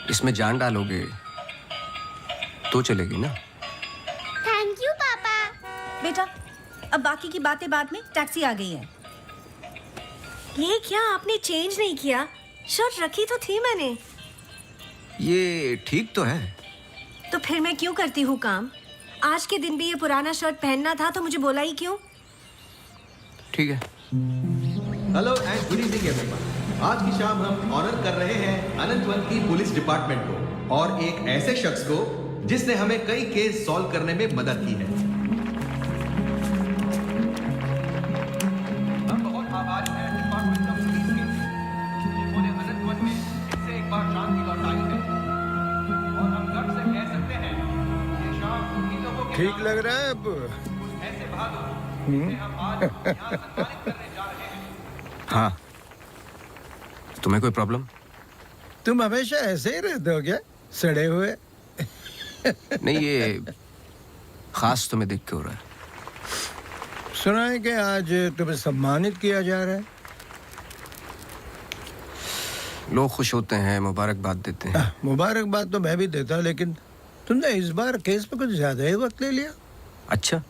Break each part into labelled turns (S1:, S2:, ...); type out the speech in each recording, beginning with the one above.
S1: इसमें जान डालोगे तो चलेगी ना।
S2: थैंक यू पापा।
S3: बेटा, अब बाकी की बातें बाद में, टैक्सी आ गई है। ये क्या आपने चेंज नहीं किया? शर्ट रखी तो थी मैंने।
S1: ये ठीक तो है।
S3: तो फिर मैं क्यों करती हूँ काम? आज के दिन भी ये पुराना शर्ट पहनना था तो मुझे बोला ही क्यों?
S1: ठीक है।
S4: Hello and good evening everyone. आज की शाम हम ऑनर कर रहे हैं अनंतवन की पुलिस डिपार्टमेंट को और एक ऐसे शख्स को जिसने हमें कई केस सॉल्व करने में मदद की है। हम बहुत आभारी हैं डिपार्टमेंट ऑफ पुलिस के, जिन्होंने अनंतवन में फिर से एक बार शांति लौटाई है और हम गर्व से कह सकते हैं ये शाम उन्हीं लोगों के
S5: ठीक लग रहा है अब?
S4: ऐसे बहादुर जिन्हें हम आज यहाँ सम्मानित करने जा रहे हैं।
S1: हाँ, तुम्हें कोई प्रॉब्लम?
S5: तुम हमेशा ऐसे ही रहते हो क्या, सड़े हुए?
S1: नहीं, ये खास तुम्हें देख के हो रहा है।
S5: सुना है कि आज तुम्हें सम्मानित किया जा रहा है।
S1: लोग खुश होते हैं, मुबारकबाद देते हैं।
S5: मुबारकबाद तो मैं भी देता, लेकिन तुमने इस बार केस पे कुछ ज्यादा ही वक्त ले लिया।
S1: अच्छा,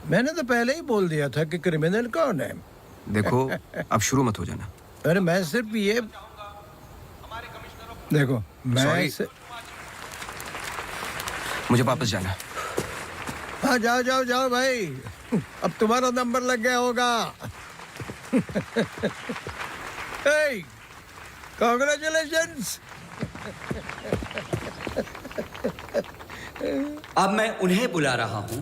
S5: मैंने तो पहले ही बोल दिया था कि क्रिमिनल कौन है।
S1: देखो अब शुरू मत हो जाना।
S5: अरे मैं सिर्फ ये देखो, मैं
S1: Sorry. मुझे वापस जाना।
S5: हाँ, जाओ जाओ जाओ भाई, अब तुम्हारा नंबर लग गया होगा। hey, congratulations!
S6: अब मैं उन्हें बुला रहा हूं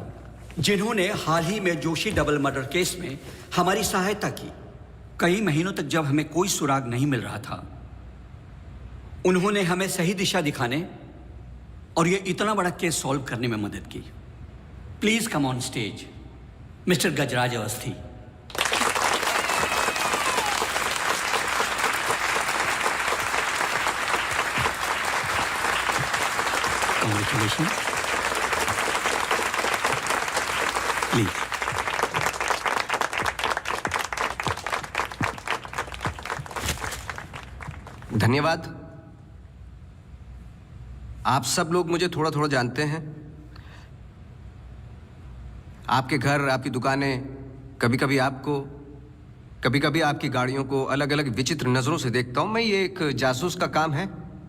S6: जिन्होंने हाल ही में जोशी डबल मर्डर केस में हमारी सहायता की। कई महीनों तक जब हमें कोई सुराग नहीं मिल रहा था, उन्होंने हमें सही दिशा दिखाने और ये इतना बड़ा केस सॉल्व करने में मदद की। Please come on stage mister Gajraj Awasthi. Congratulations. Please.
S1: धन्यवाद। आप सब लोग मुझे थोड़ा थोड़ा जानते हैं। आपके घर, आपकी दुकानें, कभी कभी आपको, कभी कभी आपकी गाड़ियों को अलग अलग विचित्र नजरों से देखता हूं। मैं ये एक जासूस का काम है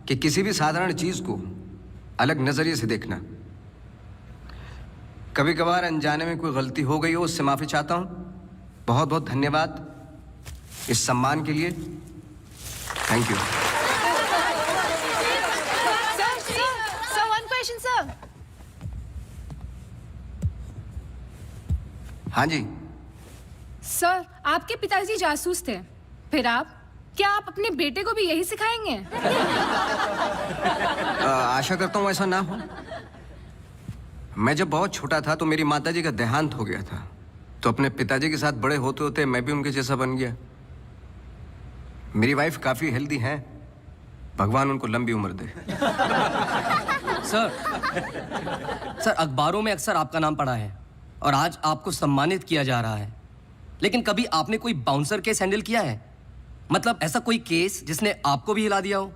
S1: कि किसी भी साधारण चीज को अलग नजरिए से देखना। कभी कभार अनजाने में कोई गलती हो गई हो, उससे माफी चाहता हूं। बहुत बहुत धन्यवाद इस सम्मान के लिए। Thank you.
S7: Sir, one question, sir.
S1: हाँ जी।
S7: सर, आपके पिताजी जासूस थे, फिर आप? क्या आप अपने बेटे को भी यही सिखाएंगे?
S1: आशा करता हूँ ऐसा ना हो। मैं जब बहुत छोटा था तो मेरी माताजी का देहांत हो गया था, तो अपने पिताजी के साथ बड़े होते होते मैं भी उनके जैसा बन गया। मेरी वाइफ काफी हेल्दी हैं, भगवान उनको लंबी उम्र दे।
S8: सर अखबारों में अक्सर आपका नाम पड़ा है और आज आपको सम्मानित किया जा रहा है, लेकिन कभी आपने कोई बाउंसर केस हैंडल किया है? मतलब ऐसा कोई केस जिसने आपको भी हिला दिया हो?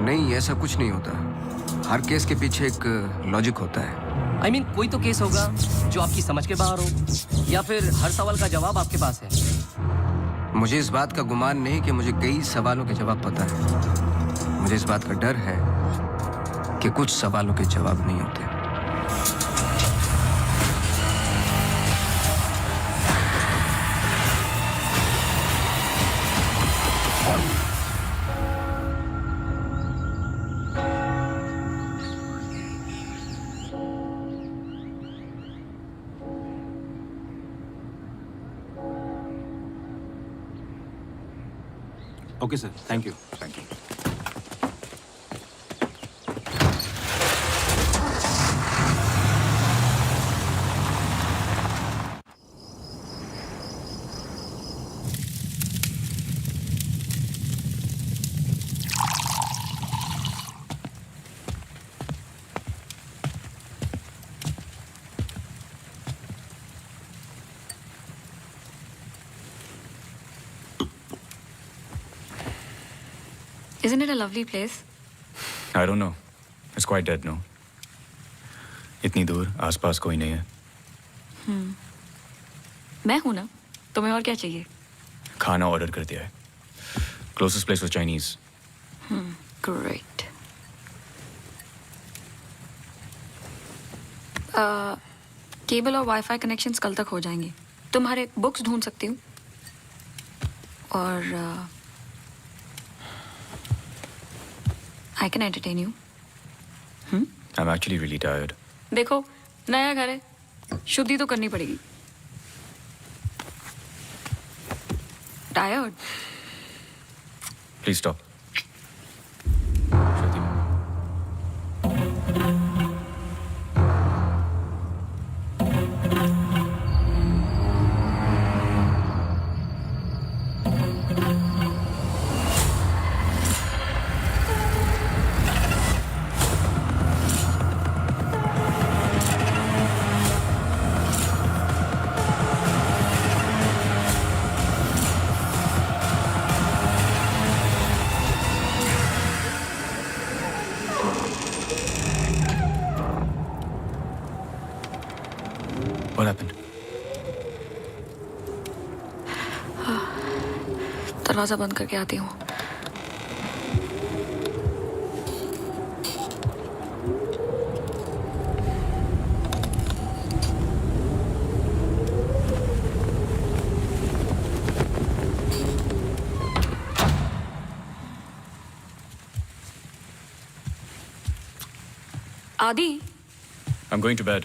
S1: नहीं, ऐसा कुछ नहीं होता। हर केस के पीछे एक लॉजिक होता है।
S8: I mean, कोई तो केस होगा जो आपकी समझ के बाहर हो, या फिर हर सवाल का जवाब आपके पास है।
S1: मुझे इस बात का गुमान नहीं कि मुझे कई सवालों के जवाब पता है। मुझे इस बात का डर है कि कुछ सवालों के जवाब नहीं होते।
S9: Okay, sir. Thank you.
S1: Thank you.
S9: Isn't it a lovely place?
S10: I don't know. It's quite dead, no? इतनी दूर आसपास कोई नहीं है.
S9: मैं हूं ना, तुम्हें और क्या चाहिए?
S10: खाना ऑर्डर कर दिया है. Closest place was Chinese.
S9: Great. Cable और वाईफाई कनेक्शंस कल तक हो जाएंगे. तुम्हारे बुक्स ढूंढ सकती हूँ. और I can entertain you.
S10: I'm actually really tired.
S9: देखो, नया घर है, शुद्धि तो करनी पड़ेगी. Tired?
S10: Please stop. Shruti. What happened?
S9: दरवाजा बंद करके आती हूँ. आदि,
S10: I'm going to bed.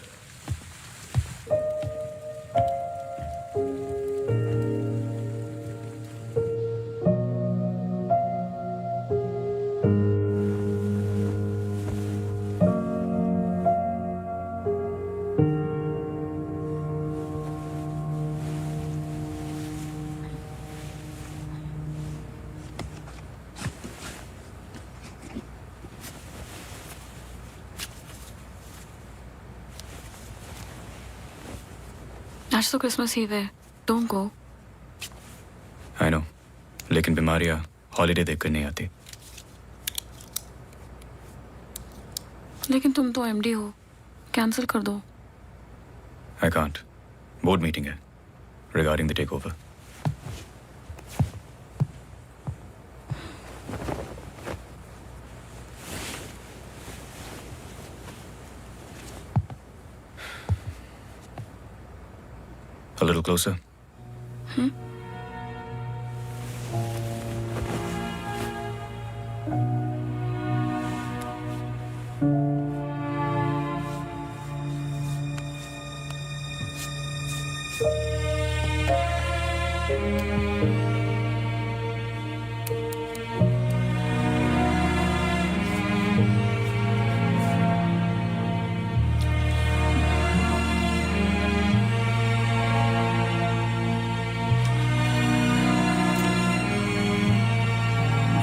S9: आज तो क्रिसमस ईव है. Don't go.
S10: I know. लेकिन बीमारियां हॉलीडे देखकर नहीं आती.
S9: लेकिन तुम तो एमडी हो. कैंसिल कर दो.
S10: I can't. Board meeting है regarding the takeover. A little closer.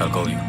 S10: I'll call you.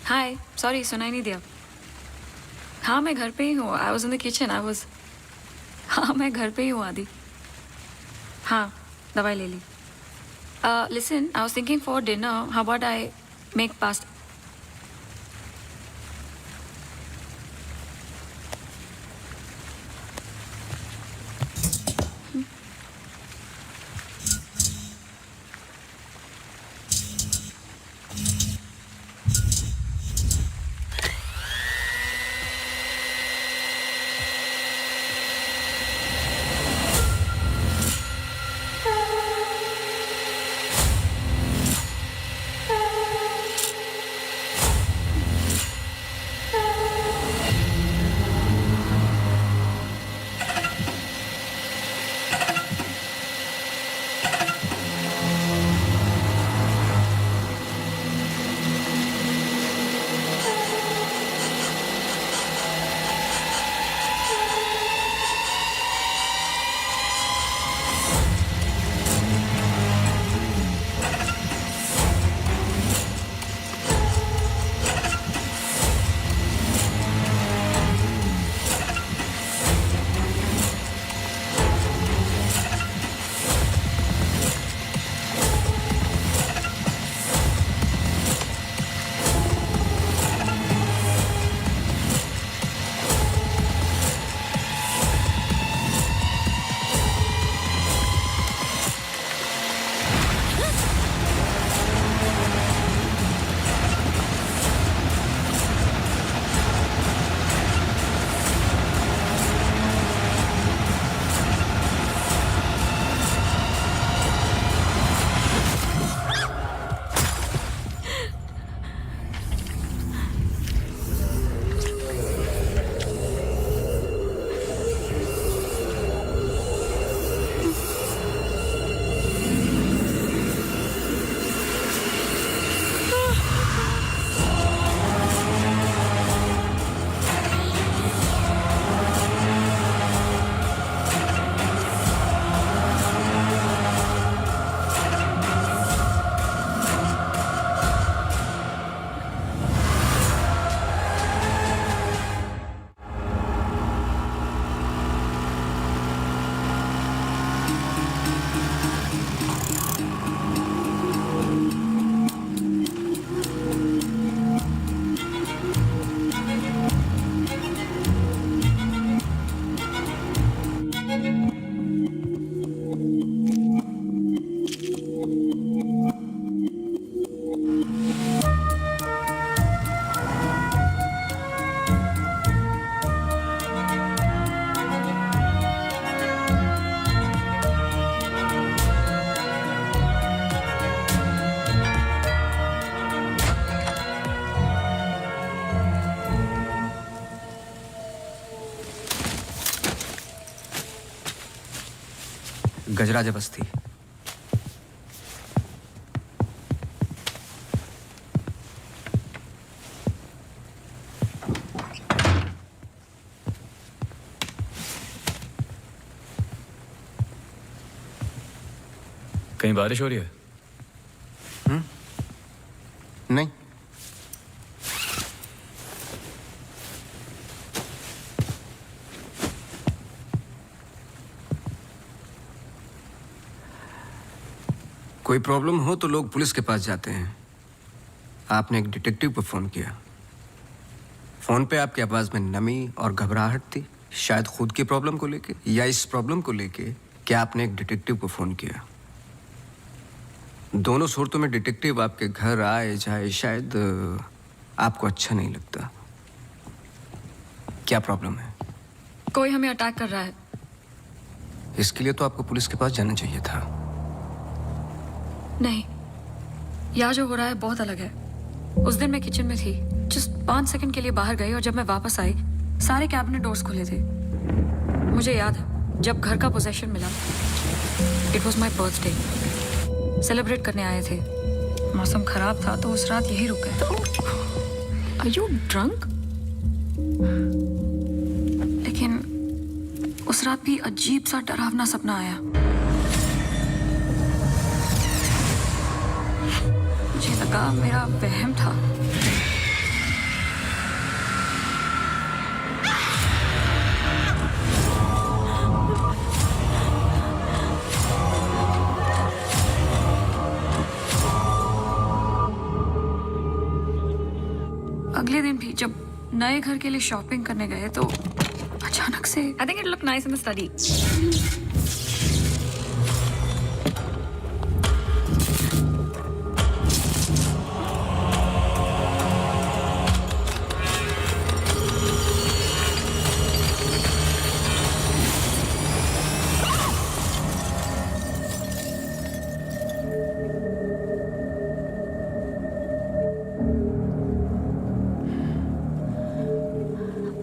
S9: Hi, sorry, सुनाई नहीं दिया. हाँ, मैं घर पे ही हूँ. I was in the kitchen. हाँ, मैं घर पे ही हूँ आदि. हाँ, दवाई ले ली. Listen, I was thinking for dinner, how about I make pasta?
S1: गजराज बस्ती।
S10: कहीं बारिश हो रही है?
S1: नहीं। कोई प्रॉब्लम हो तो लोग पुलिस के पास जाते हैं। आपने एक डिटेक्टिव को फोन किया। फोन पे आपकी आवाज में नमी और घबराहट थी, शायद खुद की प्रॉब्लम को लेके या इस प्रॉब्लम को लेके कि आपने एक डिटेक्टिव को फोन किया। दोनों सूरतों में डिटेक्टिव आपके घर आए जाए शायद आपको अच्छा नहीं लगता। क्या प्रॉब्लम है?
S9: कोई हमें अटैक कर रहा है।
S1: इसके लिए तो आपको पुलिस के पास जाना चाहिए था।
S9: नहीं, यहाँ जो हो रहा है बहुत अलग है। उस दिन मैं किचन में थी, जस्ट 5 सेकंड के लिए बाहर गई और जब मैं वापस आई सारे कैबिनेट डोर्स खुले थे। मुझे याद है जब घर का पोजेशन मिला, it was my birthday, celebrate करने आए थे। मौसम खराब था तो उस रात यही रुक गए। Are you drunk? लेकिन उस रात भी अजीब सा डरावना सपना आया। मुझे लगा मेरा वहम था। नए घर के लिए शॉपिंग करने गए तो अचानक से I think it look nice in the study.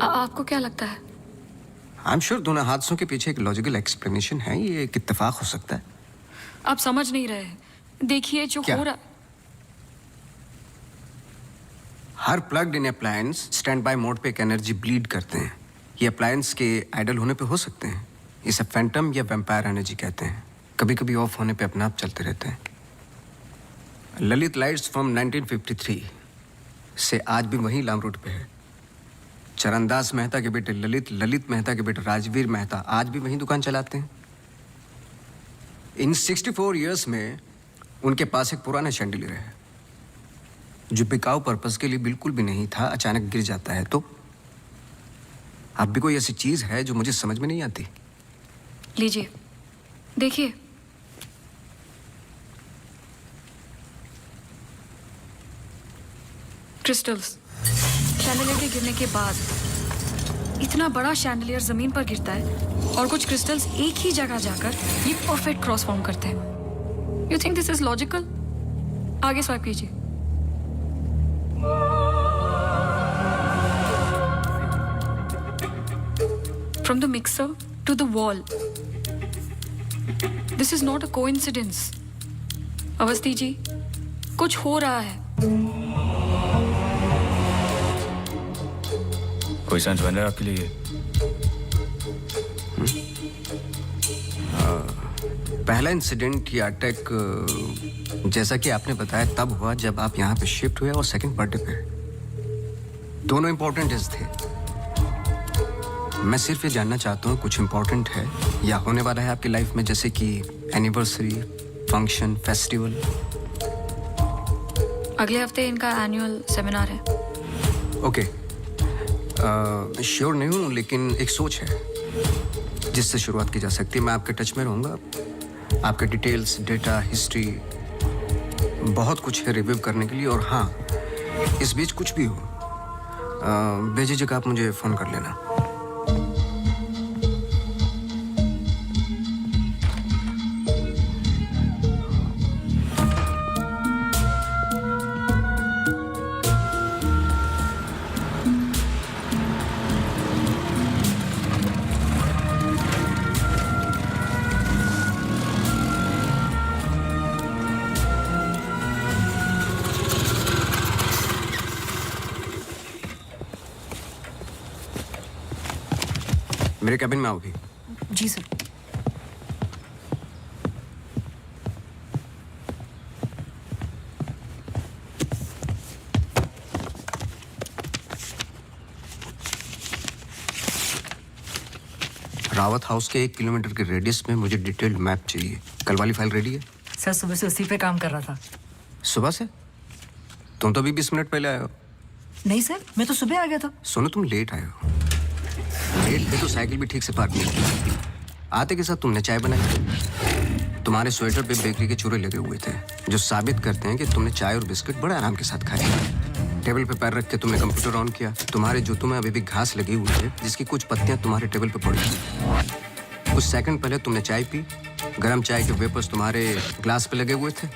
S9: आपको क्या लगता है?
S1: आई एम श्योर दोनों हादसों के पीछे एक लॉजिकल एक्सप्लेनेशन है, ये एक इत्तेफाक हो सकता है।
S9: आप समझ नहीं रहे हैं। देखिए जो
S1: क्या?
S9: हो रहा,
S1: हर plugged in appliance standby mode पे एक एनर्जी ब्लीड करते हैं। ये अप्लायंस के आइडल होने पे हो सकते हैं। इसे फैंटम या वैम्पायर एनर्जी कहते हैं। कभी कभी ऑफ होने पे अपने आप चलते रहते हैं। ललित लाइट्स फ्रॉम 1953 से आज भी वही लाम रूट पे है। चरणदास मेहता के बेटे ललित, ललित मेहता के बेटे राजवीर मेहता आज भी वही दुकान चलाते हैं। इन 64 इयर्स में उनके पास एक पुराना शैंडिलियर है जो बिकाऊ पर्पस के लिए बिल्कुल भी नहीं था, अचानक गिर जाता है। तो अब भी कोई ऐसी चीज है जो मुझे समझ में नहीं आती।
S9: लीजिए देखिए। क्रिस्टल्स। शैंडलियर के गिरने के बाद इतना बड़ा शैंडलियर जमीन पर गिरता है और कुछ क्रिस्टल्स एक ही जगह जाकर ये परफेक्ट क्रॉस फॉर्म करते हैं। You think this is logical? आगे स्वाइप कीजिए। From the mixer to the wall. This is not a coincidence. Awasthi ji, कुछ हो रहा है।
S10: कोई सेंस बन रहा है आपके लिए?
S1: पहला इंसिडेंट या अटैक जैसा कि आपने बताया तब हुआ जब आप यहाँ पे शिफ्ट हुए, और सेकंड बर्थडे पे। दोनों इंपॉर्टेंट डेज थे। मैं सिर्फ ये जानना चाहता हूँ कुछ इंपॉर्टेंट है या होने वाला है आपकी लाइफ में, जैसे कि एनिवर्सरी, फंक्शन, फेस्टिवल।
S9: अगले हफ्ते इनका एनुअल सेमिनार है।
S1: ओके, श्योर नहीं हूँ, लेकिन एक सोच है जिससे शुरुआत की जा सकती है। मैं आपके टच में रहूँगा। आपके डिटेल्स, डेटा, हिस्ट्री बहुत कुछ है रिव्यू करने के लिए। और हाँ, इस बीच कुछ भी हो बेझिझक आप मुझे फ़ोन कर लेना। मेरे कैबिन में आओगी?
S9: जी सर।
S1: रावत हाउस के 1 किलोमीटर के रेडियस में मुझे डिटेल्ड मैप चाहिए। कल वाली फाइल रेडी है?
S11: सर सुबह से उसी पे काम कर रहा था।
S1: सुबह से? तुम तो अभी 20 मिनट पहले आए हो।
S11: नहीं सर, मैं तो सुबह आ गया था।
S1: सुनो, तुम लेट आए हो। लेट थे तो साइकिल भी ठीक से पार्क नहीं की। आते के साथ तुमने चाय बनाई। तुम्हारे स्वेटर पे बेकरी के चूरे लगे हुए थे जो साबित करते हैं कि तुमने चाय और बिस्किट बड़े आराम के साथ खाए। टेबल पे पैर रख के तुमने कंप्यूटर ऑन किया। तुम्हारे जूतों में अभी भी घास लगी हुई है जिसकी कुछ पत्तियां तुम्हारे टेबल पे पड़ी थी। कुछ सेकंड पहले तुमने चाय पी। गर्म चाय के वेपर्स तुम्हारे ग्लास पे लगे हुए थे।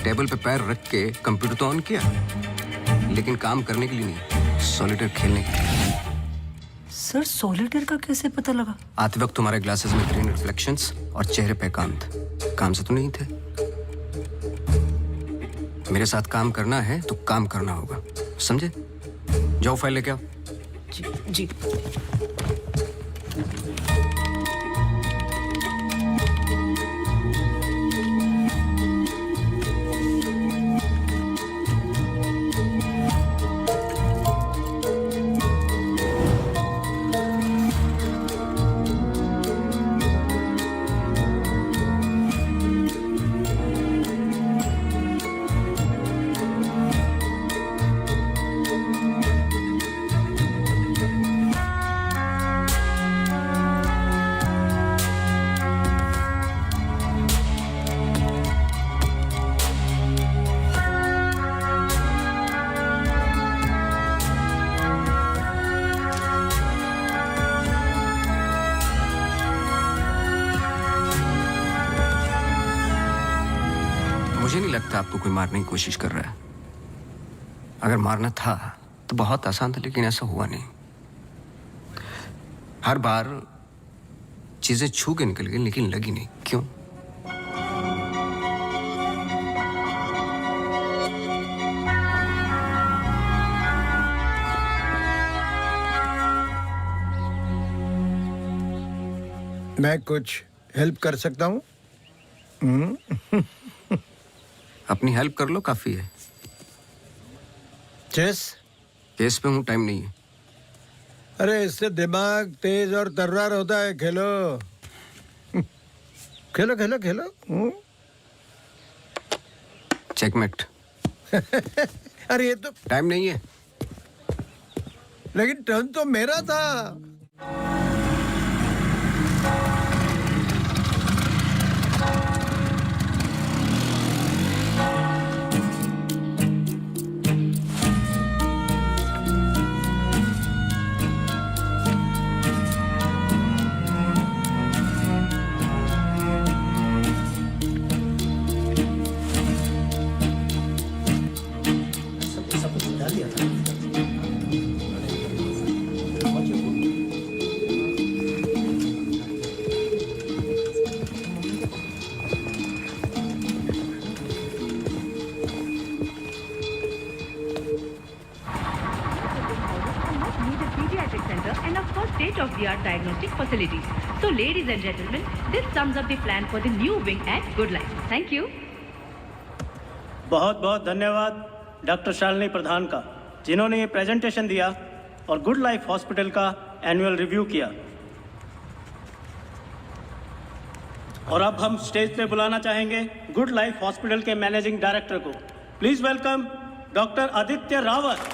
S1: टेबल पे पैर रख के कंप्यूटर तो ऑन किया, लेकिन काम करने के लिए नहीं, सॉलिटेयर खेलने के लिए।
S11: सर सॉलिटेयर का कैसे पता लगा?
S1: आते वक्त तुम्हारे ग्लासेस में ग्रीन रिफ्लेक्शंस और चेहरे पे एकांत। काम से तो नहीं थे। मेरे साथ काम करना है तो काम करना होगा, समझे? जाओ फाइल लेके आओ।
S11: जी।
S1: मुझे नहीं लगता आपको कोई मारने की कोशिश कर रहा है। अगर मारना था तो बहुत आसान था, लेकिन ऐसा हुआ नहीं। हर बार चीजें छू के निकल गई, लेकिन लगी नहीं। क्यों?
S5: मैं कुछ हेल्प कर सकता हूँ?
S1: अपनी हेल्प कर लो, काफी है।
S5: चेस?
S1: केस पे हूँ, टाइम नहीं है।
S5: अरे इससे दिमाग तेज और तर्रार होता है। खेलो खेलो खेलो खेलो।
S1: चेकमेट।
S5: अरे ये तो
S1: टाइम नहीं है।
S5: लेकिन टर्न तो मेरा था।
S12: state-of-the-art diagnostic facilities. So, ladies and gentlemen, this sums up the plan for the new wing at Good Life. Thank you.
S13: बहुत बहुत धन्यवाद डॉक्टर शालिनी प्रधान का, जिन्होंने ये प्रेजेंटेशन दिया और गुड लाइफ हॉस्पिटल का एनुअल रिव्यू किया। और अब हम स्टेज पे बुलाना चाहेंगे गुड लाइफ हॉस्पिटल के मैनेजिंग डायरेक्टर को। Please welcome doctor Aditya Rawat.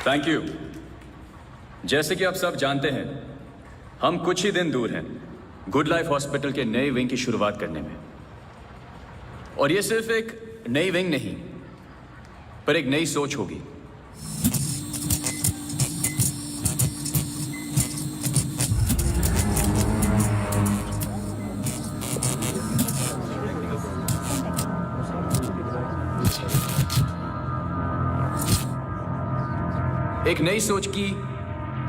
S10: Thank you. जैसे कि आप सब जानते हैं, हम कुछ ही दिन दूर हैं गुड लाइफ हॉस्पिटल के नए विंग की शुरुआत करने में। और ये सिर्फ एक नई विंग नहीं, पर एक नई सोच होगी। एक नई सोच की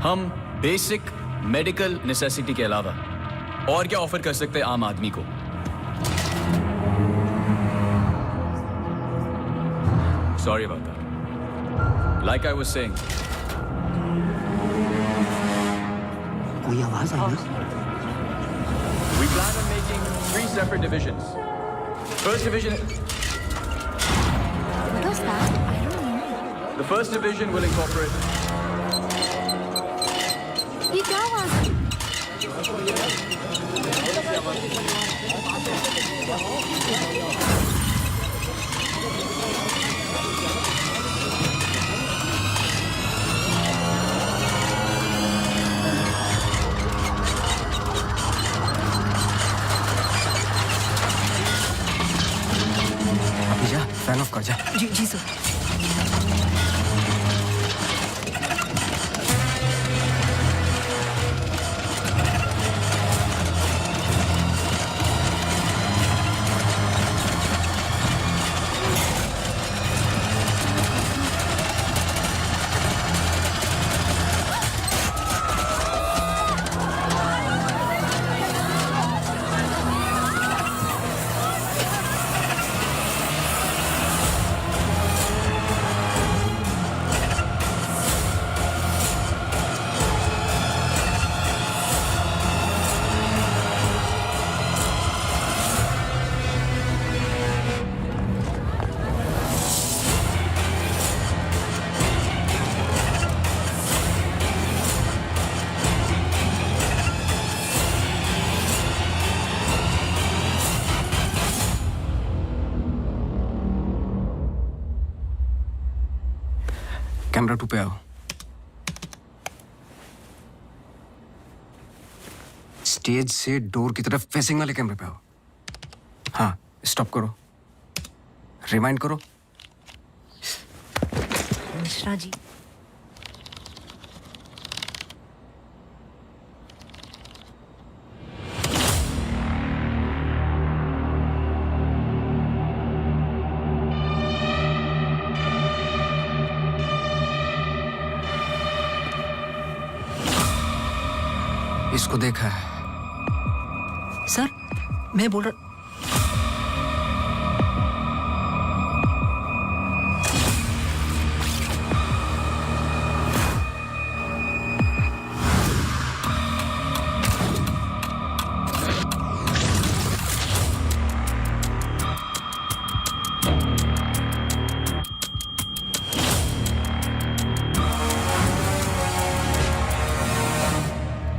S10: हम बेसिक मेडिकल नेसेसिटी के अलावा और क्या ऑफर कर सकते हैं आम आदमी को। Sorry about that. Like I was saying,
S11: कोई आवाज आई ना?
S10: we plan on making 3 separate divisions. First division.
S2: What was that? I don't know.
S10: The first division will incorporate.
S2: ये क्या आवाज है?
S1: अभी जा, फैन ऑफ कर जा।
S11: जी जी सर।
S1: कैमरा 2 पे आओ। स्टेज से डोर की तरफ फेसिंग वाले कैमरे पे आओ। हाँ, स्टॉप करो, रिवाइंड करो।
S11: मिश्रा जी,
S1: इसको देखा है।
S11: सर मैं बोल रहा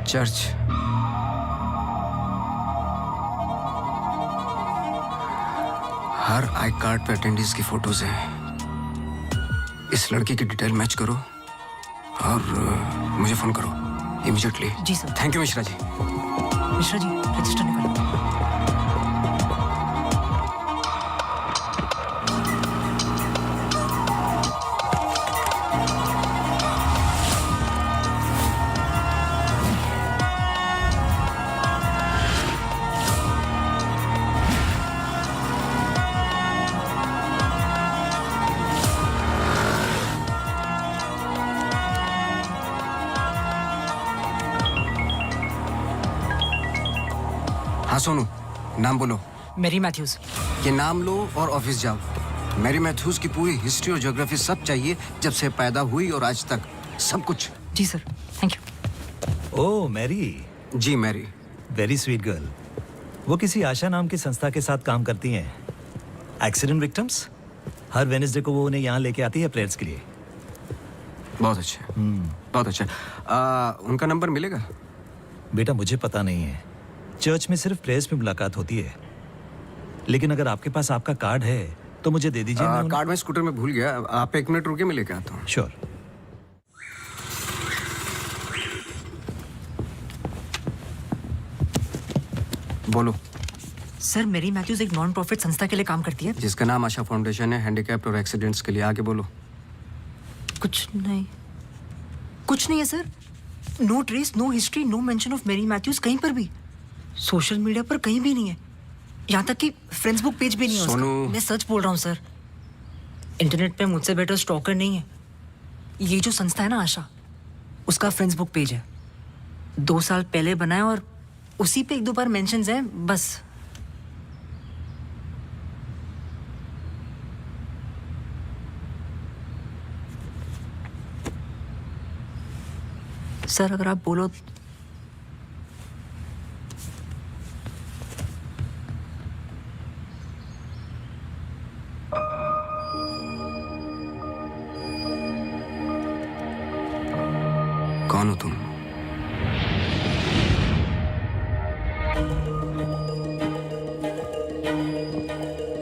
S1: चर्च। हर आई कार्ड पे अटेंडेंस की फोटोज हैं। इस लड़की की डिटेल मैच करो और मुझे फोन करो इमीडिएटली।
S11: जी sir.
S1: Thank you Mishra ji.
S11: Mishra ji register निकालो।
S1: हाँ सोनू, नाम बोलो।
S11: Mary Matthews.
S1: ये नाम लो और ऑफिस जाओ। मैरी मैथ्यूज की पूरी हिस्ट्री और ज्योग्राफी सब चाहिए, जब से पैदा हुई और आज तक सब कुछ।
S11: जी sir, thank you.
S14: Oh Mary.
S1: जी मैरी।
S14: Very sweet girl. वो किसी आशा नाम की संस्था के साथ काम करती हैं। Accident victims. हर वेडनेसडे को वो उन्हें यहाँ लेके आती है प्रेयर्स के लिए।
S1: बहुत अच्छा। बहुत अच्छा। उनका नंबर मिलेगा?
S14: बेटा मुझे पता नहीं है, चर्च में सिर्फ प्रेयर्स में मुलाकात होती है। लेकिन अगर आपके पास आपका कार्ड है तो मुझे दे दीजिए।
S1: कार्ड मैं स्कूटर में भूल गया, आप 1 मिनट रुकिए, मैं लेके आता हूँ।
S14: श्योर।
S1: बोलो।
S11: सर मैरी मैथ्यूज एक नॉन प्रॉफिट संस्था के लिए काम करती है
S1: जिसका नाम आशा फाउंडेशन है, हैंडीकैप्ड और एक्सीडेंट्स के लिए। आगे बोलो।
S11: कुछ नहीं है sir. No trace, no history, no mention of Mary Matthews कहीं पर भी। सोशल मीडिया पर कहीं भी नहीं है, यहाँ तक कि फेसबुक पेज भी नहीं है उसका। मैं सच बोल रहा हूँ सर, इंटरनेट पे मुझसे बेटर स्टॉकर नहीं है। ये जो संस्था है ना आशा, उसका फेसबुक पेज है, 2 साल पहले बना है और उसी पे 1-2 बार मेंशंस हैं बस। सर अगर आप बोलो।
S1: कौन हो तुम?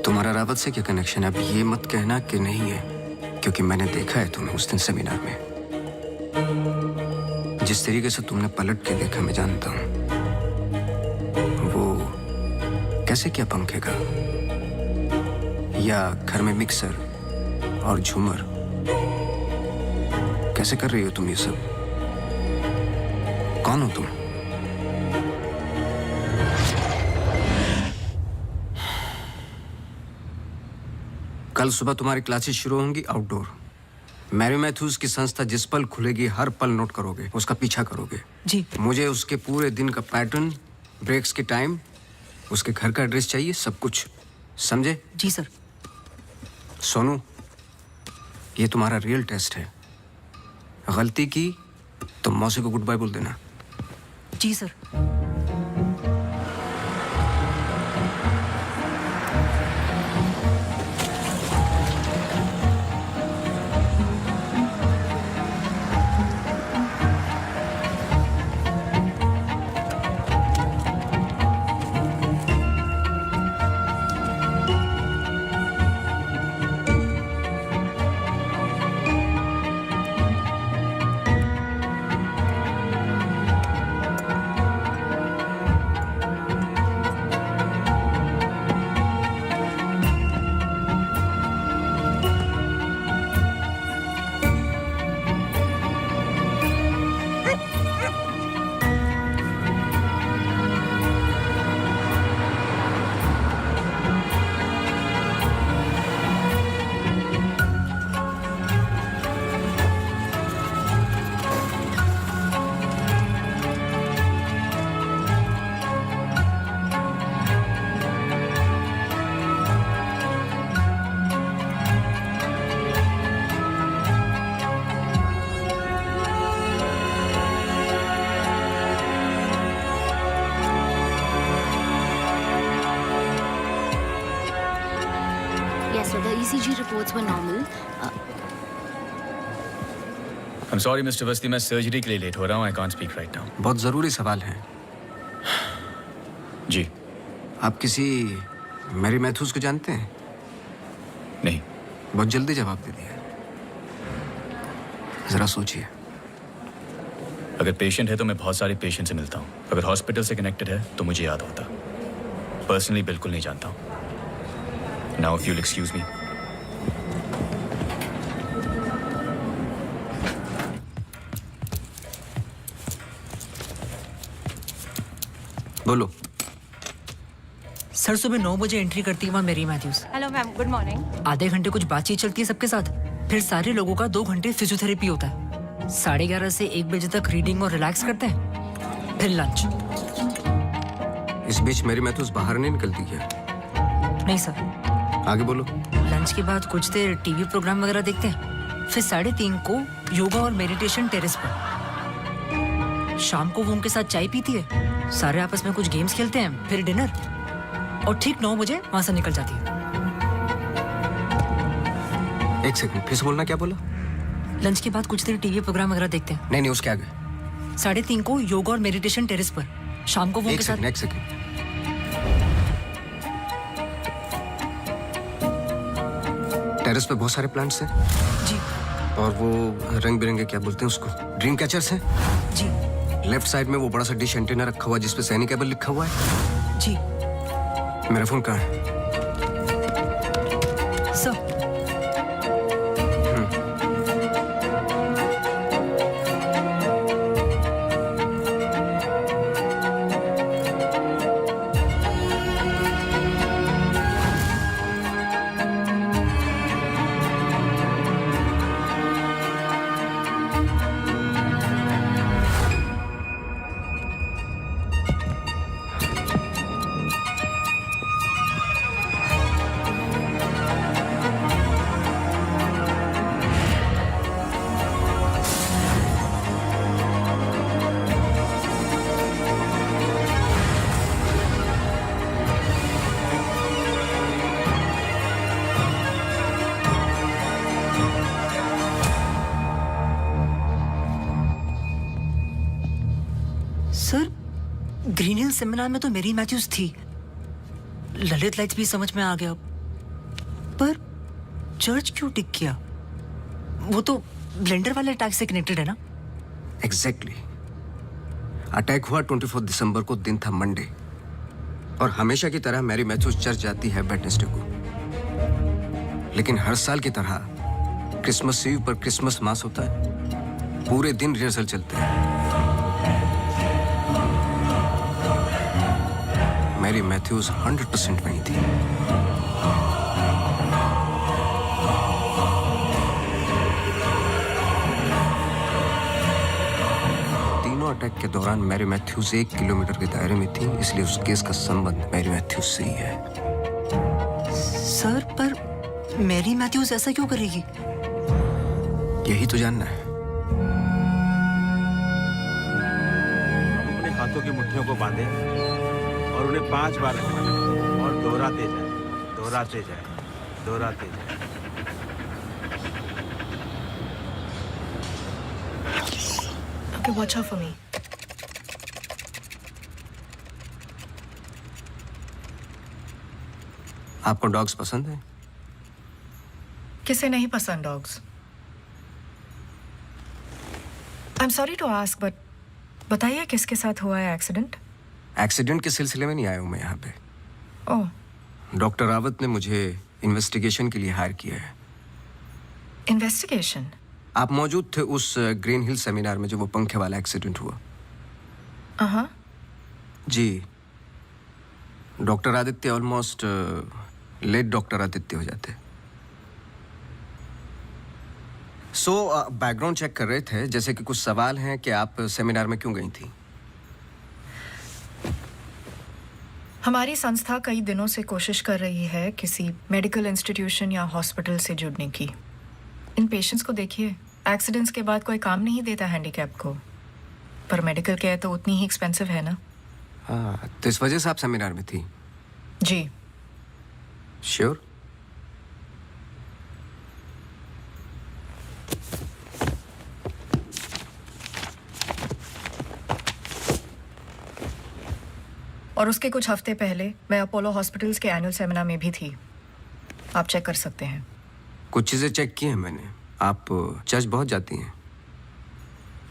S1: तुम्हारा रावत से क्या कनेक्शन है? अब ये मत कहना कि नहीं है, क्योंकि मैंने देखा है तुम्हें उस दिन सेमिनार में। जिस तरीके से तुमने पलट के देखा मैं जानता हूं। वो कैसे क्या पंखे का, या घर में मिक्सर और झूमर, कैसे कर रही हो तुम ये सब? कौन हो तुम? कल सुबह तुम्हारी क्लासेस शुरू होंगी आउटडोर। मैरी मैथ्यूज की संस्था जिस पल खुलेगी हर पल नोट करोगे, उसका पीछा करोगे।
S11: जी।
S1: मुझे उसके पूरे दिन का पैटर्न, ब्रेक्स के टाइम, उसके घर का एड्रेस चाहिए, सब कुछ। समझे?
S11: जी सर।
S1: सोनू, ये तुम्हारा रियल टेस्ट है। गलती की तो मौसी को गुड बाय बोल देना।
S11: जी sir.
S2: sir. The ECG reports were normal.
S10: I'm sorry, Mr. Awasthi, मैं सर्जरी के लिए लेट हो रहा हूँ. I can't speak right now.
S1: बहुत ज़रूरी सवाल है.
S10: जी.
S1: आप किसी मैरी मैथ्यूज को जानते हैं?
S10: नहीं.
S1: बहुत जल्दी जवाब दे दिया. जरा सोचिए.
S10: अगर पेशेंट है तो मैं बहुत सारे पेशेंट से मिलता हूँ. अगर हॉस्पिटल से कनेक्टेड है तो मुझे याद होता. पर्सनली बिल्कुल नहीं जानता हूँ. Now if you'll excuse me.
S1: बोलो.
S11: सर सुबह 9 बजे एंट्री करती है वहाँ Mary Matthews.
S9: Hello ma'am, good morning.
S11: आधे घंटे कुछ बातचीत चलती है सबके साथ, फिर सारे लोगों का 2 घंटे फिजियोथेरेपी होता है. 11:30 से 1 बजे तक रीडिंग और रिलैक्स करते हैं, फिर लंच.
S1: इस बीच मेरी मैथ्यूज बाहर नहीं निकलती क्या?
S11: नहीं सर.
S1: आगे बोलो.
S11: लंच के बाद कुछ देर टीवी प्रोग्राम वगैरह देखते हैं, फिर 3:30 को योगा और मेडिटेशन टेरेस पर. शाम को वो उनके साथ चाय पीती है, सारे आपस में कुछ गेम्स खेलते हैं, फिर डिनर, और ठीक 9 बजे वहां से निकल जाती है.
S1: 1 सेकंड, फिर से बोलना. क्या बोला?
S11: लंच के बाद कुछ देर टीवी प्रोग्राम वगैरह देखते हैं.
S1: नहीं, उसके आगे.
S11: 3:30 को योगा और मेडिटेशन टेरेस पर. शाम को वो उनके साथ.
S1: 1 सेकंड. टेरेस पे बहुत सारे प्लांट्स हैं.
S11: जी.
S1: और वो रंग बिरंगे क्या बोलते हैं उसको, ड्रीम कैचर्स हैं.
S11: जी.
S1: लेफ्ट साइड में वो बड़ा सा डिश एंटीना रखा हुआ है जिसपे सैनिक केबल लिखा हुआ है.
S11: जी.
S1: मेरा फोन कहाँ है?
S11: Sir. Sir, Green Hill seminar में तो मेरी मैथ्यूज थी. ललित लाइट्स भी समझ में आ गया, पर चर्च क्यों टिक किया? वो तो ब्लेंडर वाले अटैक से कनेक्टेड है ना?
S1: एग्जैक्टली. अटैक हुआ 24 दिसंबर को, दिन था मंडे, और हमेशा की तरह मैरी मैथ्यूज चर्च जाती है वेडनेसडे को. लेकिन हर साल की तरह क्रिसमस ईव पर क्रिसमस मास होता है. पूरे दिन रिहर्सल चलते हैं. मैरी मैथ्यूज 100% वहीं थी. तीनों अटैक के दौरान मैरी मैथ्यूज 1 किलोमीटर के दायरे में थी, इसलिए उस केस का संबंध मैरी मैथ्यूज से ही है.
S11: सर, पर मैरी मैथ्यूज ऐसा क्यों करेगी?
S1: यही तो जानना है.
S15: अपने हाथों की मुट्ठियों को बांधे और उन्हें 5 बार रखना और दोहराते जाए, दोहराते जाए, दोहराते जाए.
S11: Okay, watch out for me.
S1: आपको डॉग्स पसंद है?
S11: किसे नहीं पसंद dogs? I am sorry to ask, but बताइए किसके साथ हुआ है एक्सीडेंट?
S1: एक्सीडेंट के सिलसिले में नहीं आया हूं मैं यहाँ पे.
S11: ओह.
S1: डॉक्टर रावत ने मुझे इन्वेस्टिगेशन के लिए हायर किया है.
S11: इन्वेस्टिगेशन?
S1: आप मौजूद थे उस ग्रीन हिल सेमिनार में जो वो पंखे वाला एक्सीडेंट हुआ?
S11: हाँ.
S1: जी. Doctor Aditya almost late doctor Aditya हो जाते. सो बैकग्राउंड चेक कर रहे थे, जैसे कि कुछ सवाल हैं कि आप सेमिनार में क्यों गई थी?
S11: हमारी संस्था कई दिनों से कोशिश कर रही है किसी मेडिकल इंस्टीट्यूशन या हॉस्पिटल से जुड़ने की. इन पेशेंट्स को देखिए, एक्सीडेंट्स के बाद कोई काम नहीं देता हैंडीकैप को, पर मेडिकल केयर तो उतनी ही एक्सपेंसिव है ना.
S1: हाँ, तो इस वजह से आप सेमिनार में थी?
S11: जी.
S1: श्योर?
S11: और उसके कुछ हफ्ते पहले मैं अपोलो हॉस्पिटल्स के एनुअल सेमिनार में भी थी। आप चेक कर सकते हैं।
S1: कुछ चीज़ें चेक की हैं मैंने। आप चर्च बहुत जाती हैं।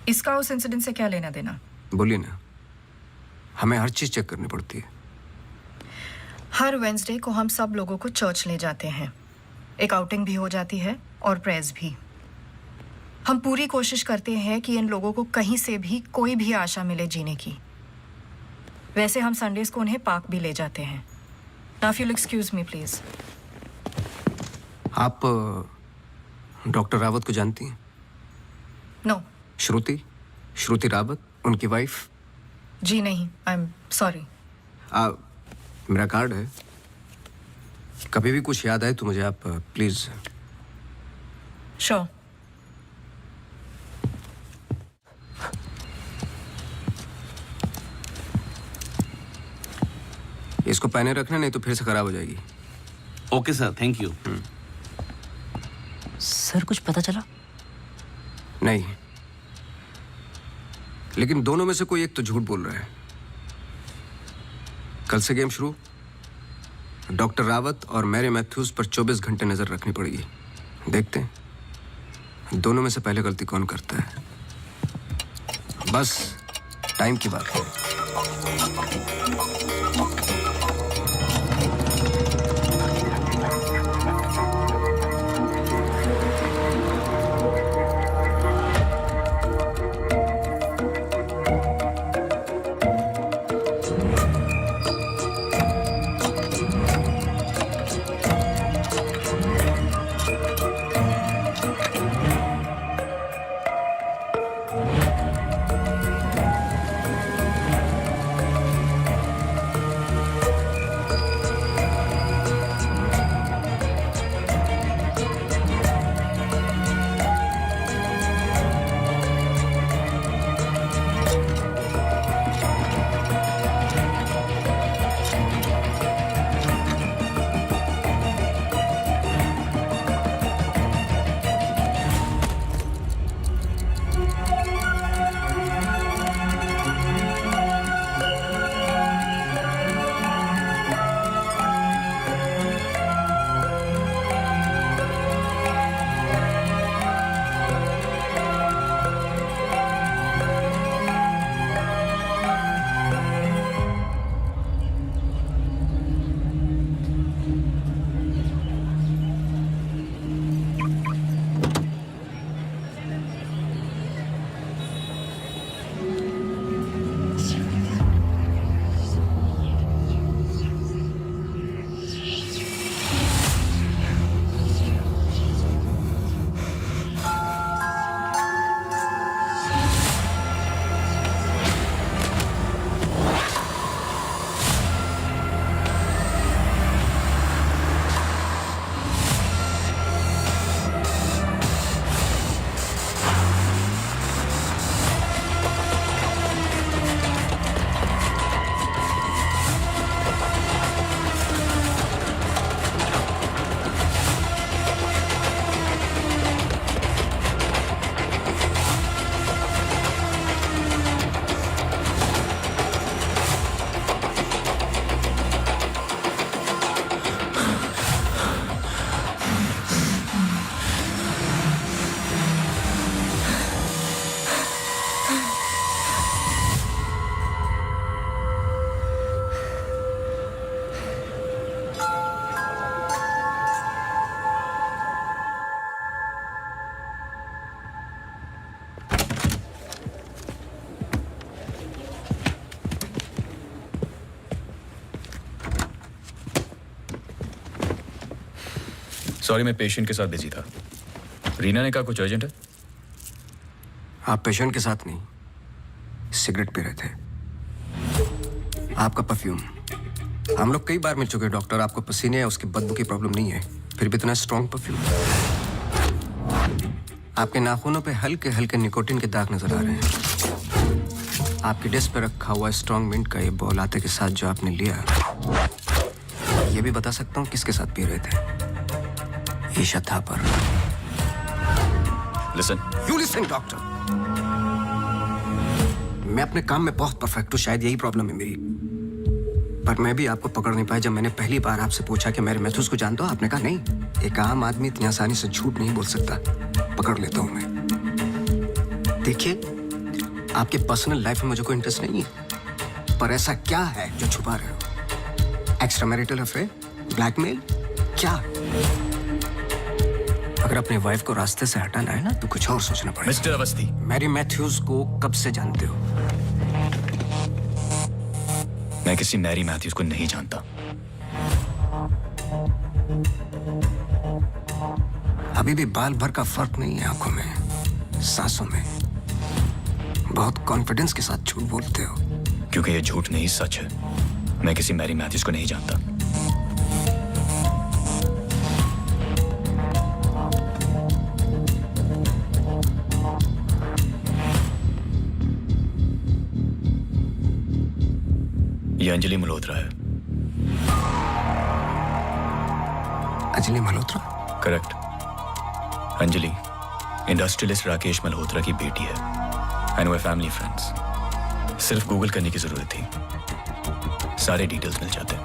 S11: इसका उस इंसिडेंट से क्या लेना देना?
S1: बोलिए ना। हमें हर चीज़ चेक करनी पड़ती है।
S11: हर वेंसडे को हम सब लोगों को चर्च ले जाते हैं। एक आउटिंग भी हो जाती है और प्रेयर्स भी। हम पूरी कोशिश करते हैं कि इन लोगों को कहीं से भी कोई भी आशा मिले जीने की। वैसे हम संडेज को उन्हें पार्क भी ले जाते हैं। Now if you'll excuse me please।
S1: आप डॉक्टर रावत को जानती हैं?
S11: नो।
S1: श्रुति रावत, उनकी वाइफ?
S11: जी नहीं, आई एम सॉरी।
S1: मेरा कार्ड है, कभी भी कुछ याद आए तो मुझे आप प्लीज।
S11: श्योर।
S1: इसको पहने रखना, नहीं तो फिर से खराब हो जाएगी।
S16: Okay sir, thank you.
S11: Sir कुछ पता चला?
S1: नहीं, लेकिन दोनों में से कोई एक तो झूठ बोल रहा है। कल से गेम शुरू। डॉक्टर रावत और मैरी मैथ्यूज पर 24 घंटे नजर रखनी पड़ेगी। देखते हैं दोनों में से पहले गलती कौन करता है। बस टाइम की बात है।
S10: सॉरी, मैं पेशेंट के साथ बिजी था। रीना ने कहा कुछ अर्जेंट है।
S1: आप पेशेंट के साथ नहीं, सिगरेट पी रहे थे। आपका परफ्यूम, हम लोग कई बार मिल चुके हैं डॉक्टर। आपको पसीने या उसकी बदबू की प्रॉब्लम नहीं है, फिर भी इतना स्ट्रॉन्ग परफ्यूम। आपके नाखूनों पे हल्के हल्के निकोटिन के दाग नजर आ रहे हैं। आपकी डेस्क पे रखा हुआ स्ट्रॉन्ग मिंट का ये बॉल आते के साथ जो आपने लिया, ये भी बता सकता हूँ किसके साथ पी रहे थे। Isha Thapar.
S10: Listen.
S1: You listen doctor. मैं अपने काम में बहुत परफेक्ट हूँ, शायद यही प्रॉब्लम है मेरी। पर मैं भी आपको पकड़ नहीं पाया जब मैंने पहली बार आपसे पूछा कि मेरे मैथ्यूज को जानते हो। आपने कहा नहीं, एक आम आदमी इतनी आसानी से झूठ नहीं बोल सकता। पकड़ लेता हूं मैं। देखिए, आपके पर्सनल लाइफ में मुझे कोई इंटरेस्ट नहीं है, पर ऐसा क्या है जो छुपा रहे हो? एक्स्ट्रा मैरिटल अफेयर, ब्लैकमेल, क्या? अगर अपने वाइफ को रास्ते से हटाना है ना तो कुछ और सोचना पड़ेगा।
S10: मिस्टर अवस्थी,
S1: मैरी मैथ्यूज को कब से जानते हो?
S10: मैं किसी मैरी मैथ्यूज को नहीं जानता।
S1: अभी भी बाल भर का फर्क नहीं है आंखों में, सांसों में। बहुत कॉन्फिडेंस के साथ झूठ बोलते हो।
S10: क्योंकि ये झूठ नहीं सच है। मैं किसी मैरी मैथ्यूज को नहीं जानता। ये अंजलि मल्होत्रा है।
S1: अंजलि मल्होत्रा?
S10: करेक्ट। अंजलि इंडस्ट्रियलिस्ट राकेश मल्होत्रा की बेटी है एंड वे फैमिली फ्रेंड्स। सिर्फ गूगल करने की जरूरत थी, सारे डिटेल्स मिल जाते।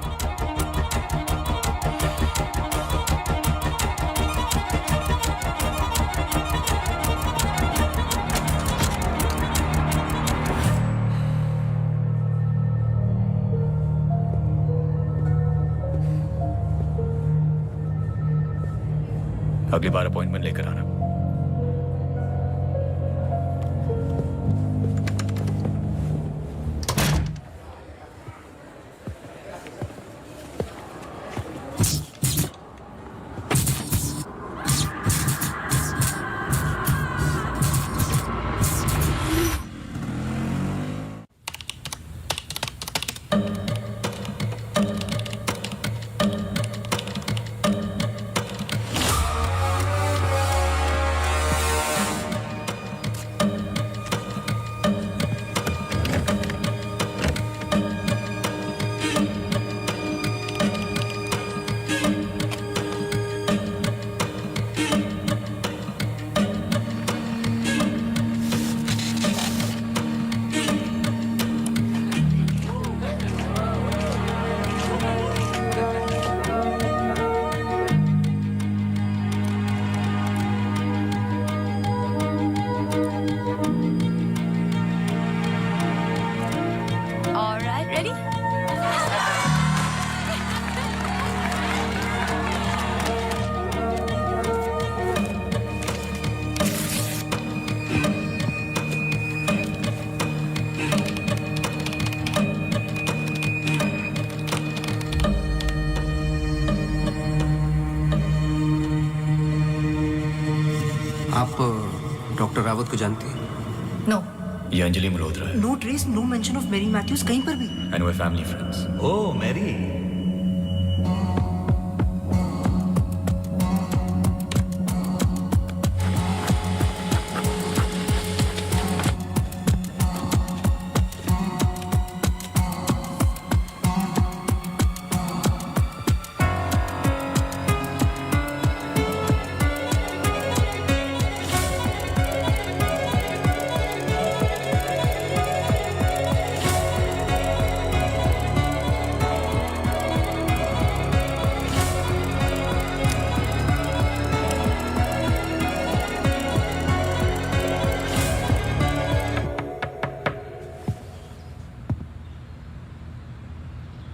S10: अगली बार अपॉइंटमेंट लेकर आना।
S1: आप डॉक्टर रावत को जानती हैं?
S11: नो।
S10: ये अंजलि मल्होत्रा है
S11: no trace, no mention of Mary Matthews कहीं पर भी।
S10: And way family friends.
S14: Oh Mary,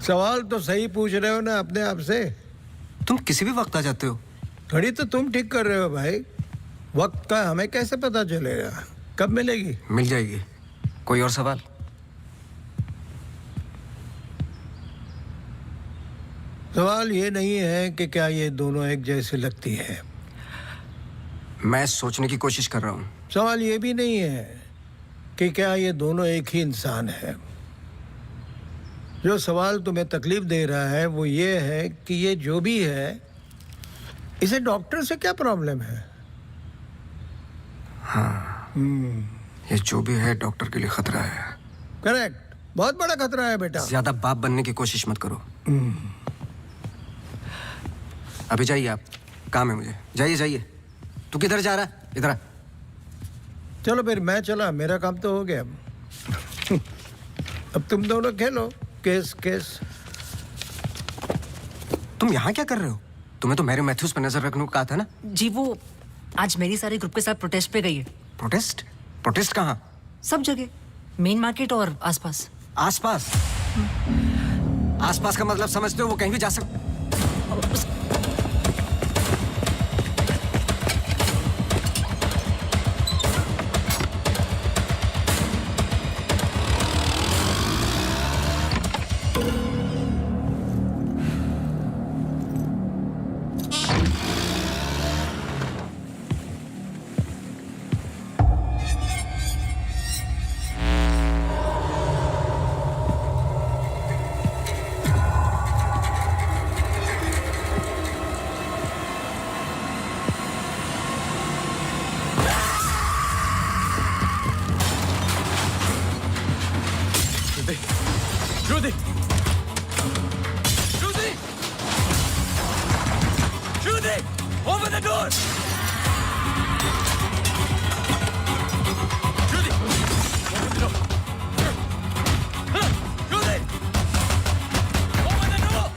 S5: सवाल तो सही पूछ रहे हो ना अपने आप से।
S1: तुम किसी भी वक्त आ जाते हो।
S5: घड़ी तो तुम ठीक कर रहे हो भाई, वक्त का हमें कैसे पता चलेगा? कब मिलेगी?
S1: मिल जाएगी। कोई और सवाल?
S5: सवाल ये नहीं है कि क्या ये दोनों एक जैसी लगती है।
S1: मैं सोचने की कोशिश कर रहा हूँ।
S5: सवाल ये भी नहीं है कि क्या ये दोनों एक ही इंसान है। जो सवाल तुम्हें तकलीफ दे रहा है वो ये है कि ये जो भी है, इसे डॉक्टर से क्या प्रॉब्लम है?
S1: हाँ, ये जो भी है डॉक्टर के लिए खतरा है।
S5: करेक्ट, बहुत बड़ा खतरा है बेटा।
S1: ज्यादा बाप बनने की कोशिश मत करो। अभी जाइए आप, काम है मुझे। जाइए जाइए। तू किधर जा रहा है? इधर आ।
S5: चलो फिर मैं चला, मेरा काम तो हो गया। अब तुम दोनों खेलो केस केस।
S1: तुम यहाँ क्या कर रहे हो? तुम्हें तो मैरी मैथ्यूज पर नजर रखने को कहा था ना?
S11: जी वो आज मेरी सारे ग्रुप के साथ प्रोटेस्ट पे गई है।
S1: प्रोटेस्ट? प्रोटेस्ट कहाँ?
S11: सब जगह, मेन मार्केट और आसपास।
S1: आसपास? आसपास का मतलब समझते हो? वो कहीं भी जा सकते।
S10: Judy! Judy! Judy! Open the door! Judy! Open the door! Judy! Open the door!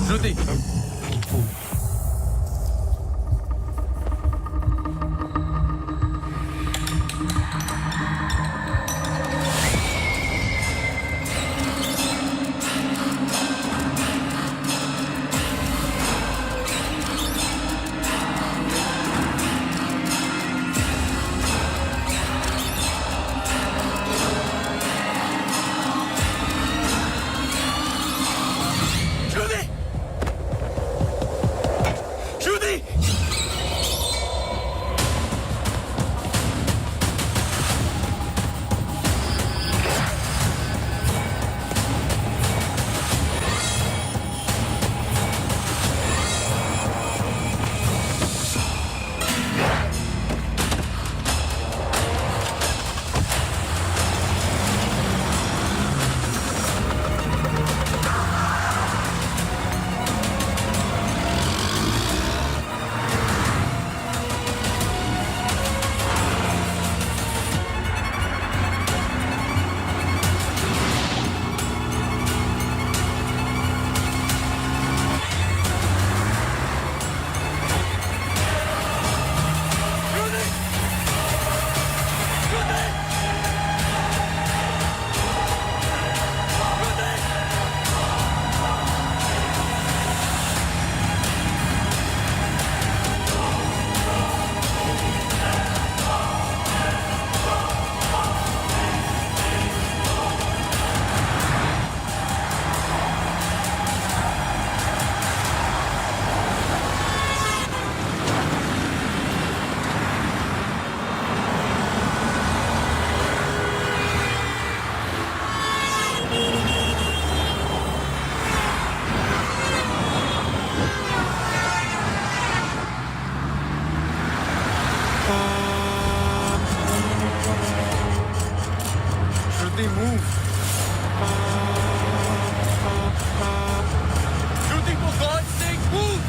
S10: Shruti!
S15: Shruti, move! Shruti, for God's sake, move!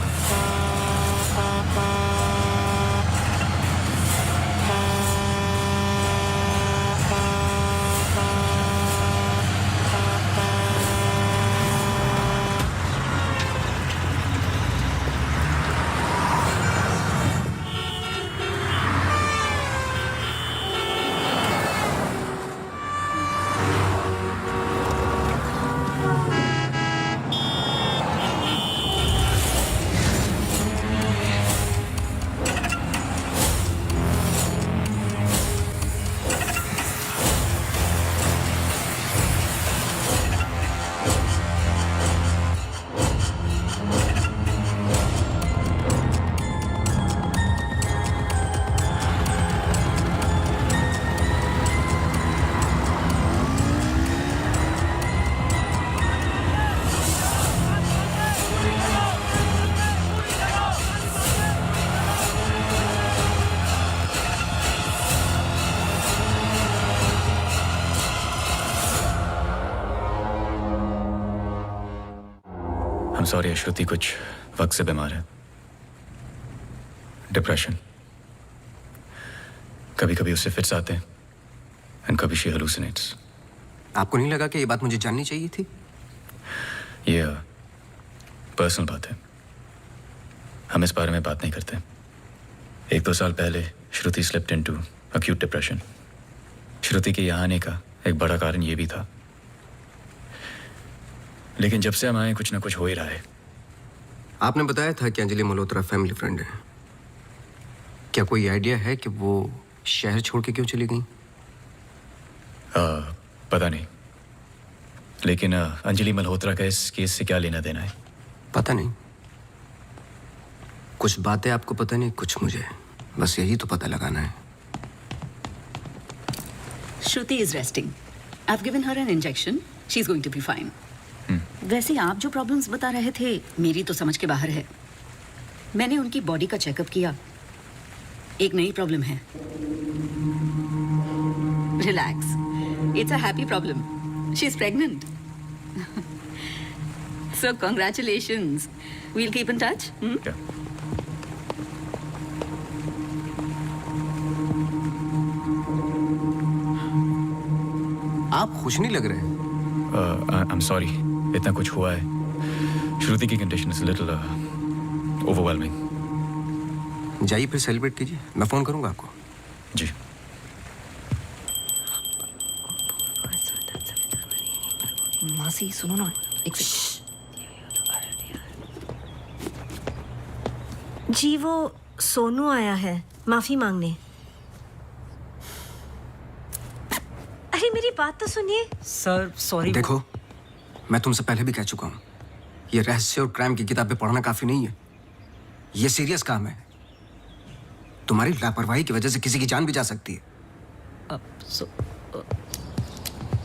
S10: Sorry Shruti कुछ वक्त से बीमार है, डिप्रेशन। कभी कभी उससे फिट्स आते हैं एंड कभी शी हेलुसिनेट्स।
S1: आपको नहीं लगा कि ये बात मुझे जाननी चाहिए थी?
S10: ये पर्सनल बात है, हम इस बारे में बात नहीं करते। 1-2 साल पहले श्रुति स्लिप्ड इनटू एक्यूट डिप्रेशन। श्रुति के यहाँ आने का एक बड़ा कारण ये भी था, लेकिन जब से हम आए कुछ ना कुछ हो ही रहा है।
S1: आपने बताया था कि अंजलि मल्होत्रा फैमिली फ्रेंड है। क्या कोई आइडिया है कि वो शहर छोड़ के क्यों चली गई?
S10: पता नहीं, लेकिन अंजलि मल्होत्रा का इस केस से क्या लेना देना है?
S1: पता नहीं। कुछ बातें आपको पता नहीं, कुछ मुझे। बस यही तो पता लगाना है।
S12: Shruti is resting. I've given her an injection. She's going to be fine. वैसे आप जो प्रॉब्लम्स बता रहे थे मेरी तो समझ के बाहर है। मैंने उनकी बॉडी का चेकअप किया, एक नई प्रॉब्लम है। Relax, it's a happy problem. She is pregnant. So congratulations. We'll keep in touch.
S1: आप खुश नहीं लग रहे।
S10: आई एम सॉरी, इतना कुछ हुआ है। श्रुति की कंडीशन इज लिटिल ओवरवेलमिंग।
S1: जाइए फिर सेलिब्रेट कीजिए, मैं फोन करूंगा आपको।
S10: जी।
S11: मासी सुनो ना, एक
S3: जी वो सोनू आया है माफी मांगने। अरे मेरी बात तो सुनिए।
S11: Sir sorry.
S1: देखो, मैं तुमसे पहले भी कह चुका हूं, ये रहस्य और क्राइम की किताबें पढ़ना काफी नहीं है। ये सीरियस काम है। तुम्हारी लापरवाही की वजह से किसी की जान भी जा सकती है।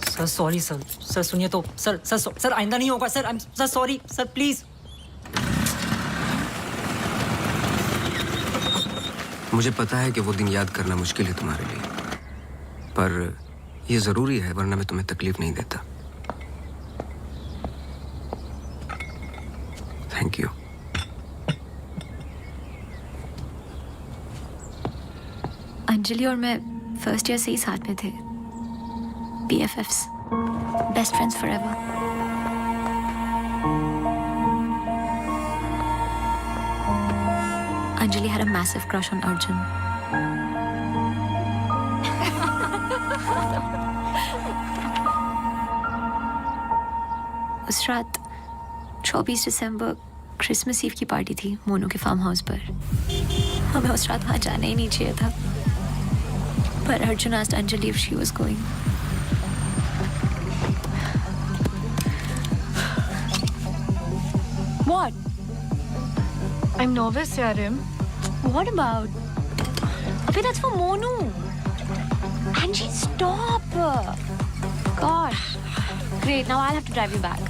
S11: Sir sorry sir. सर सुनिए तो सर सर सर आइंदा नहीं होगा sir. Sir sorry sir, please.
S1: मुझे पता है कि वो दिन याद करना मुश्किल है तुम्हारे लिए, पर ये जरूरी है, वरना मैं तुम्हें तकलीफ नहीं देता। Thank you.
S9: अंजलि और मैं फर्स्ट ईयर से ही साथ में थे, BFFs, best friends forever. Anjali had a massive crush on Arjun. उस रात 24 दिसंबर क्रिसमस ईव की पार्टी थी मोनू के फार्म हाउस पर। हमें उस रात वहां जाना ही नहीं चाहिए था, पर Arjun asked Anjali if she was going.
S7: What? I'm nervous, Yarim. What about? Abhi, that's for Monu. Angie, stop. Gosh. Great, now I'll have to drive you back.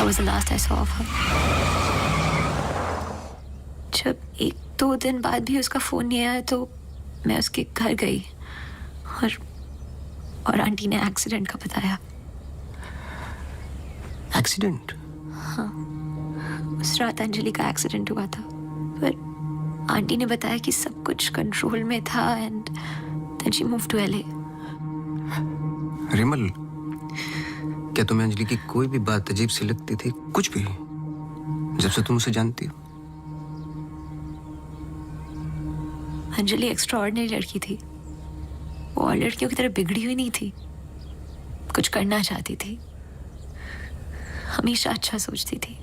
S7: was the last I saw of her. जब 1-2 दिन बाद भी उसका phone नहीं आया तो मैं उसके घर गई और आंटी ने एक्सीडेंट का बताया।
S1: एक्सीडेंट?
S7: हाँ, उस रात अंजलि का एक्सीडेंट हुआ था, पर आंटी ने बताया कि सब कुछ कंट्रोल में था and then she move to LA।
S1: Rimal, क्या तुम्हें अंजलि की कोई भी बात अजीब सी लगती थी? कुछ भी, जब से तुम उसे जानती हो?
S7: अंजलि एक्स्ट्राऑर्डिनरी लड़की थी। वो और लड़कियों की तरह बिगड़ी हुई नहीं थी। कुछ करना चाहती थी, हमेशा अच्छा सोचती थी।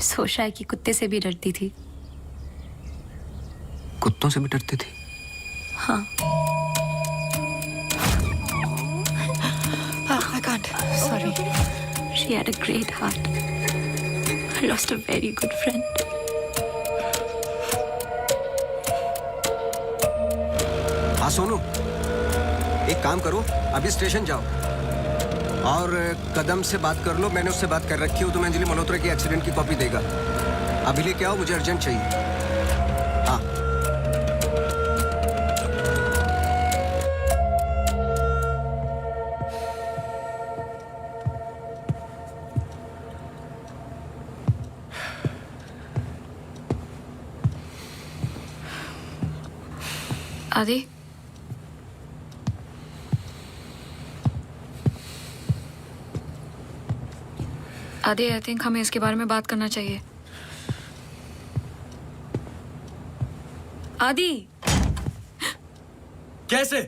S7: सोचा है कि कुत्ते से भी डरती थी।
S1: कुत्तों से भी डरती थी?
S7: हाँ। I can't. Sorry. She had a great heart. I lost a very good friend.
S1: हाँ सोनू, एक काम करो, अभी स्टेशन जाओ और कदम से बात कर लो। मैंने उससे बात कर रखी हो, तुम्हें अंजलि मल्होत्रा की एक्सीडेंट की कॉपी देगा। अभी लेके आओ, मुझे अर्जेंट चाहिए। हाँ।
S9: आदि, आई थिंक हमें इसके बारे में बात करना चाहिए। आदि,
S10: कैसे?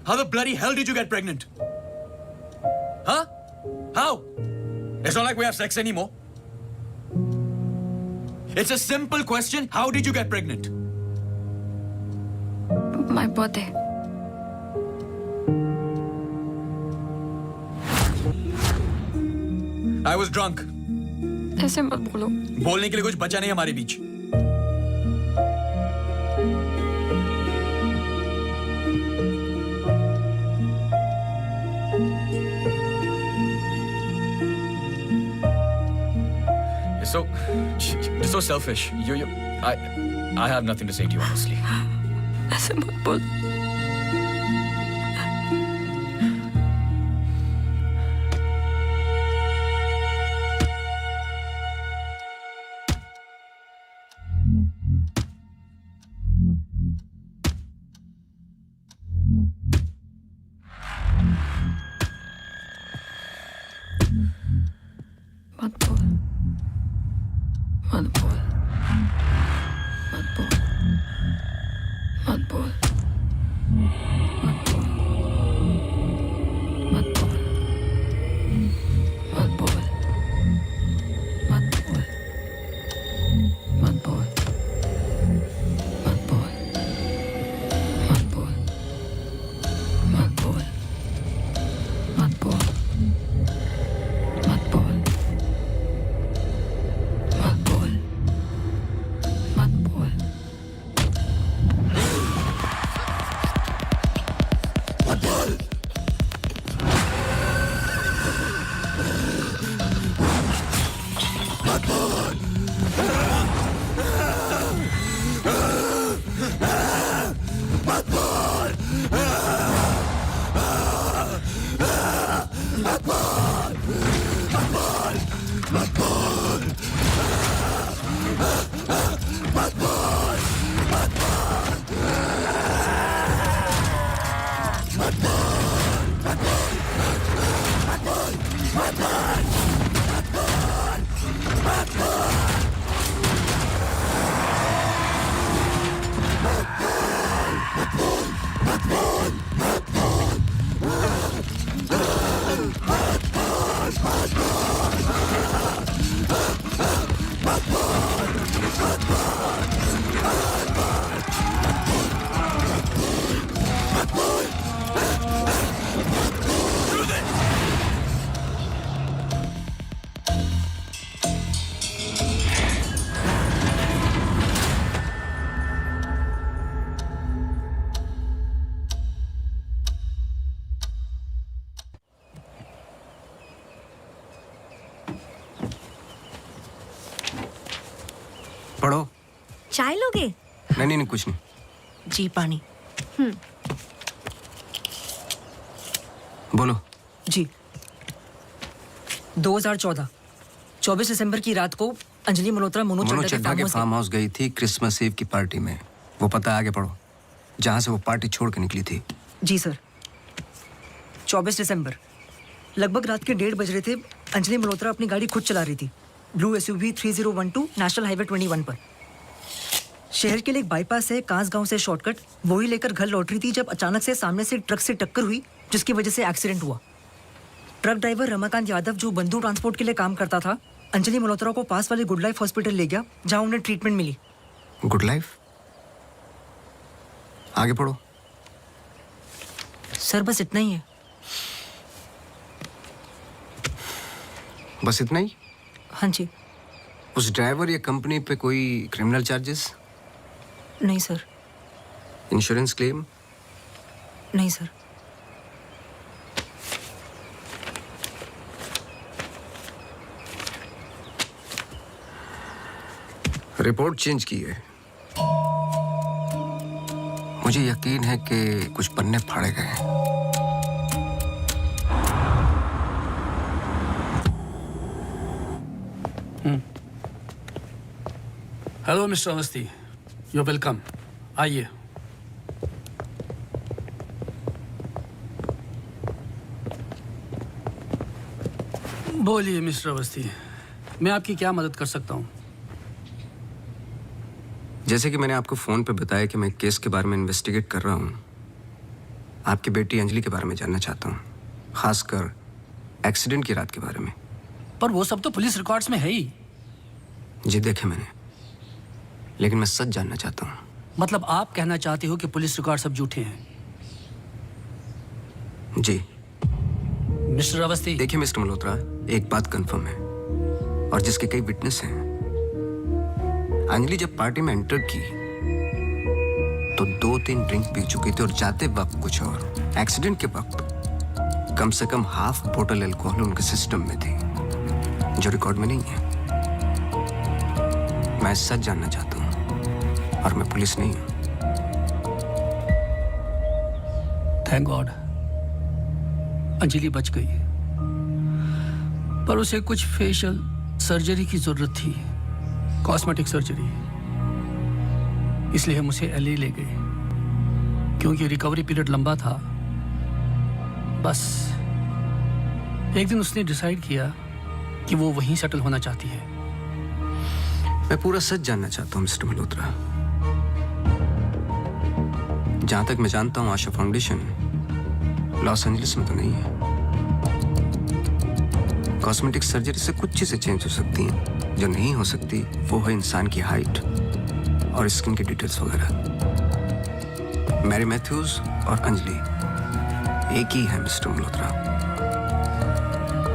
S10: How the bloody hell did you get pregnant? Huh? How? It's not like we have sex anymore. It's a simple question. How did you get pregnant?
S9: my birthday.
S10: I was drunk.
S9: ऐसे मत बोलो।
S10: बोलने के लिए कुछ बचा नहीं हमारे बीच। You're so selfish. I have nothing to say to you, honestly.
S9: ऐसे मत बोल।
S3: चाय लोगे?
S1: नहीं नहीं नहीं, कुछ नहीं।
S11: जी पानी।
S1: बोलो।
S11: जी 2014 24 दिसंबर की रात को अंजलि मल्होत्रा मोनू
S1: चड्ढा के फार्म हाउस गई थी क्रिसमस ईव की पार्टी में। वो पता आगे पढ़ो, जहां से वो पार्टी छोड़ के निकली थी।
S11: जी सर। 24 दिसंबर लगभग रात के 1:30 बज रहे थे। अंजलि मल्होत्रा अपनी गाड़ी खुद चला रही थी, ब्लू SUV 3012 नेशनल हाईवे 21 पर। शहर के लिए एक बाईपास है कांस गांव से शॉर्टकट, वही लेकर घर लौट रही थी जब अचानक से सामने से ट्रक से टक्कर हुई, जिसकी वजह से एक्सीडेंट हुआ। ट्रक ड्राइवर रमाकांत यादव, जो बंधु ट्रांसपोर्ट के लिए काम करता था, अंजलि मल्होत्रा को पास वाले गुड लाइफ हॉस्पिटल ले गया, जहां उन्हें ट्रीटमेंट मिली।
S1: Good life? आगे पढ़ो।
S11: सर बस इतना ही है।
S1: बस इतना ही?
S11: हाँ जी।
S1: उस ड्राइवर या कंपनी पे कोई क्रिमिनल चार्जेस?
S11: नहीं सर।
S1: Insurance claim?
S11: नहीं सर।
S1: रिपोर्ट चेंज की है। मुझे यकीन है कि कुछ पन्ने फाड़े गए हैं।
S17: Hello mister Awasthi, you welcome. आइए। बोलिए मिस्टर अवस्थी, मैं आपकी क्या मदद कर सकता हूँ?
S1: जैसे कि मैंने आपको फोन पे बताया कि मैं केस के बारे में इन्वेस्टिगेट कर रहा हूँ, आपकी बेटी अंजलि के बारे में जानना चाहता हूँ, खासकर एक्सीडेंट की रात के बारे में।
S17: पर वो सब तो पुलिस रिकॉर्ड्स में है ही।
S1: जी देखे मैंने, लेकिन मैं सच जानना चाहता हूँ।
S17: मतलब आप कहना चाहते हो कि पुलिस रिकॉर्ड सब झूठे हैं?
S1: जी।
S17: मिस्टर अवस्थी।
S1: देखिए मिस्टर मल्होत्रा, एक बात कंफर्म है और जिसके कई विटनेस हैं। अंजलि जब पार्टी में एंटर की तो 2-3 ड्रिंक पी चुकी थी और जाते वक्त कुछ और। एक्सीडेंट के वक्त कम से कम हाफ बोतल अल्कोहल उनके सिस्टम में थी, जो रिकॉर्ड में नहीं है। मैं सच जानना चाहता हूँ और मैं पुलिस नहीं हूँ।
S17: थैंक गॉड अंजलि बच गई, पर उसे कुछ फेशियल सर्जरी की जरूरत थी, कॉस्मेटिक सर्जरी। इसलिए हम उसे LA ले गए, क्योंकि रिकवरी पीरियड लंबा था। बस एक दिन उसने डिसाइड किया कि वो वहीं सेटल होना चाहती है।
S1: मैं पूरा सच जानना चाहता हूँ मिस्टर मल्होत्रा। जहां तक मैं जानता हूँ, आशा फाउंडेशन लॉस एंजलिस में तो नहीं है। कॉस्मेटिक सर्जरी से कुछ चीजें चेंज हो सकती हैं, जो नहीं हो सकती वो है इंसान की हाइट और स्किन की डिटेल्स वगैरह। मैरी मैथ्यूज और अंजलि एक ही है मिस्टर मल्होत्रा।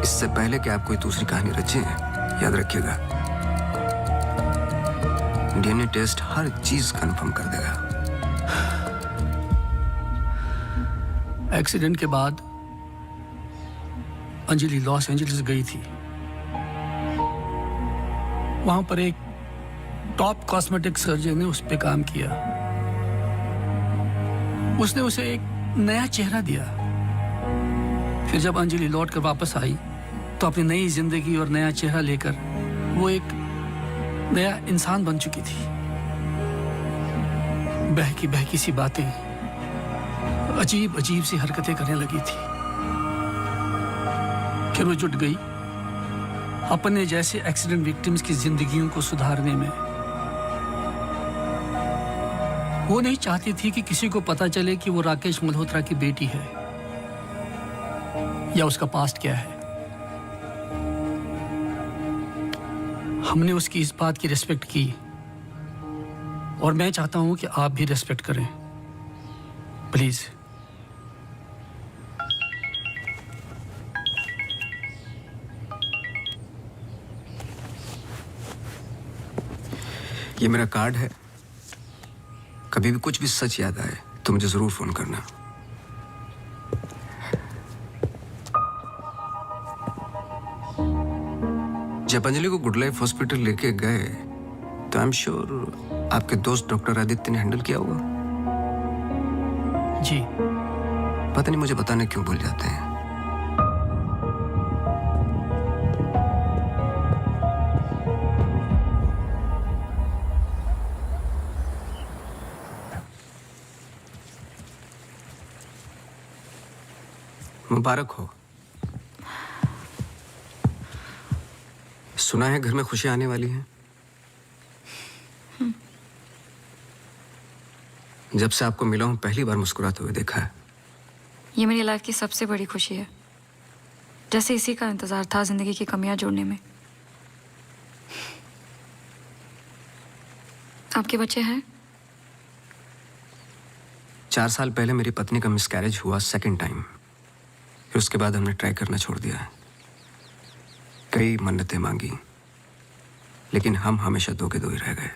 S1: इससे पहले कि आप कोई दूसरी कहानी रचें, याद रखिएगा, DNA टेस्ट हर चीज कंफर्म कर देगा।
S17: एक्सीडेंट के बाद अंजलि लॉस एंजलिस गई थी। वहां पर एक टॉप कॉस्मेटिक सर्जन ने उस पर काम किया। उसने उसे एक नया चेहरा दिया। फिर जब अंजलि लौट कर वापस आई तो अपनी नई जिंदगी और नया चेहरा लेकर वो एक नया इंसान बन चुकी थी। बहकी बहकी सी बातें, अजीब अजीब सी हरकतें करने लगी थी। फिर वो जुट गई अपने जैसे एक्सीडेंट विक्टिम्स की जिंदगियों को सुधारने में। वो नहीं चाहती थी कि किसी को पता चले कि वो राकेश मल्होत्रा की बेटी है या उसका पास्ट क्या है। हमने उसकी इस बात की रिस्पेक्ट की और मैं चाहता हूं कि आप भी रिस्पेक्ट करें, प्लीज।
S1: ये मेरा कार्ड है, कभी भी कुछ भी सच याद आए तो मुझे जरूर फोन करना। जब अंजलि को गुड लाइफ हॉस्पिटल लेके गए तो आई एम श्योर आपके दोस्त डॉक्टर आदित्य ने हैंडल किया होगा।
S17: जी।
S1: पता नहीं मुझे बताने क्यों भूल जाते हैं। मुबारक हो। सुना है घर में खुशियां आने वाली हैं। जब से आपको मिला हूं पहली बार मुस्कुराते हुए देखा है।
S9: ये मेरी लाइफ की सबसे बड़ी खुशी है। जैसे इसी का इंतजार था जिंदगी की कमियां जोड़ने में। आपके बच्चे हैं?
S1: 4 साल पहले मेरी पत्नी का मिसकैरेज हुआ सेकंड टाइम। फिर उसके बाद हमने ट्राई करना छोड़ दिया है। कई मन्नतें मांगी, लेकिन हम हमेशा दो के दो ही रह गए।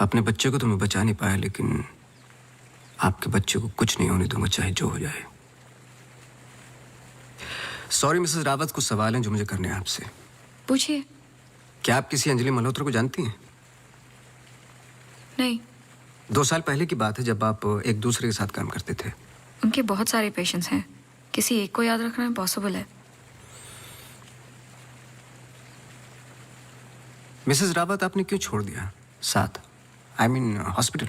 S1: अपने बच्चे को तो मैं बचा नहीं पाया, लेकिन आपके बच्चे को कुछ नहीं होने दूंगा, चाहे जो हो जाए। सॉरी मिसेस रावत, कुछ सवाल हैं जो मुझे करने हैं आपसे।
S9: पूछिए।
S1: क्या आप किसी अंजलि मल्होत्रा को जानती हैं?
S9: नहीं।
S1: 2 साल पहले की बात है, जब आप एक दूसरे के साथ काम करते थे।
S9: उनके बहुत सारे पेशेंट्स हैं, किसी एक को याद रखना इम्पॉसिबल है।
S1: मिसेस रावत, आपने क्यों छोड़ दिया साथ? I mean hospital.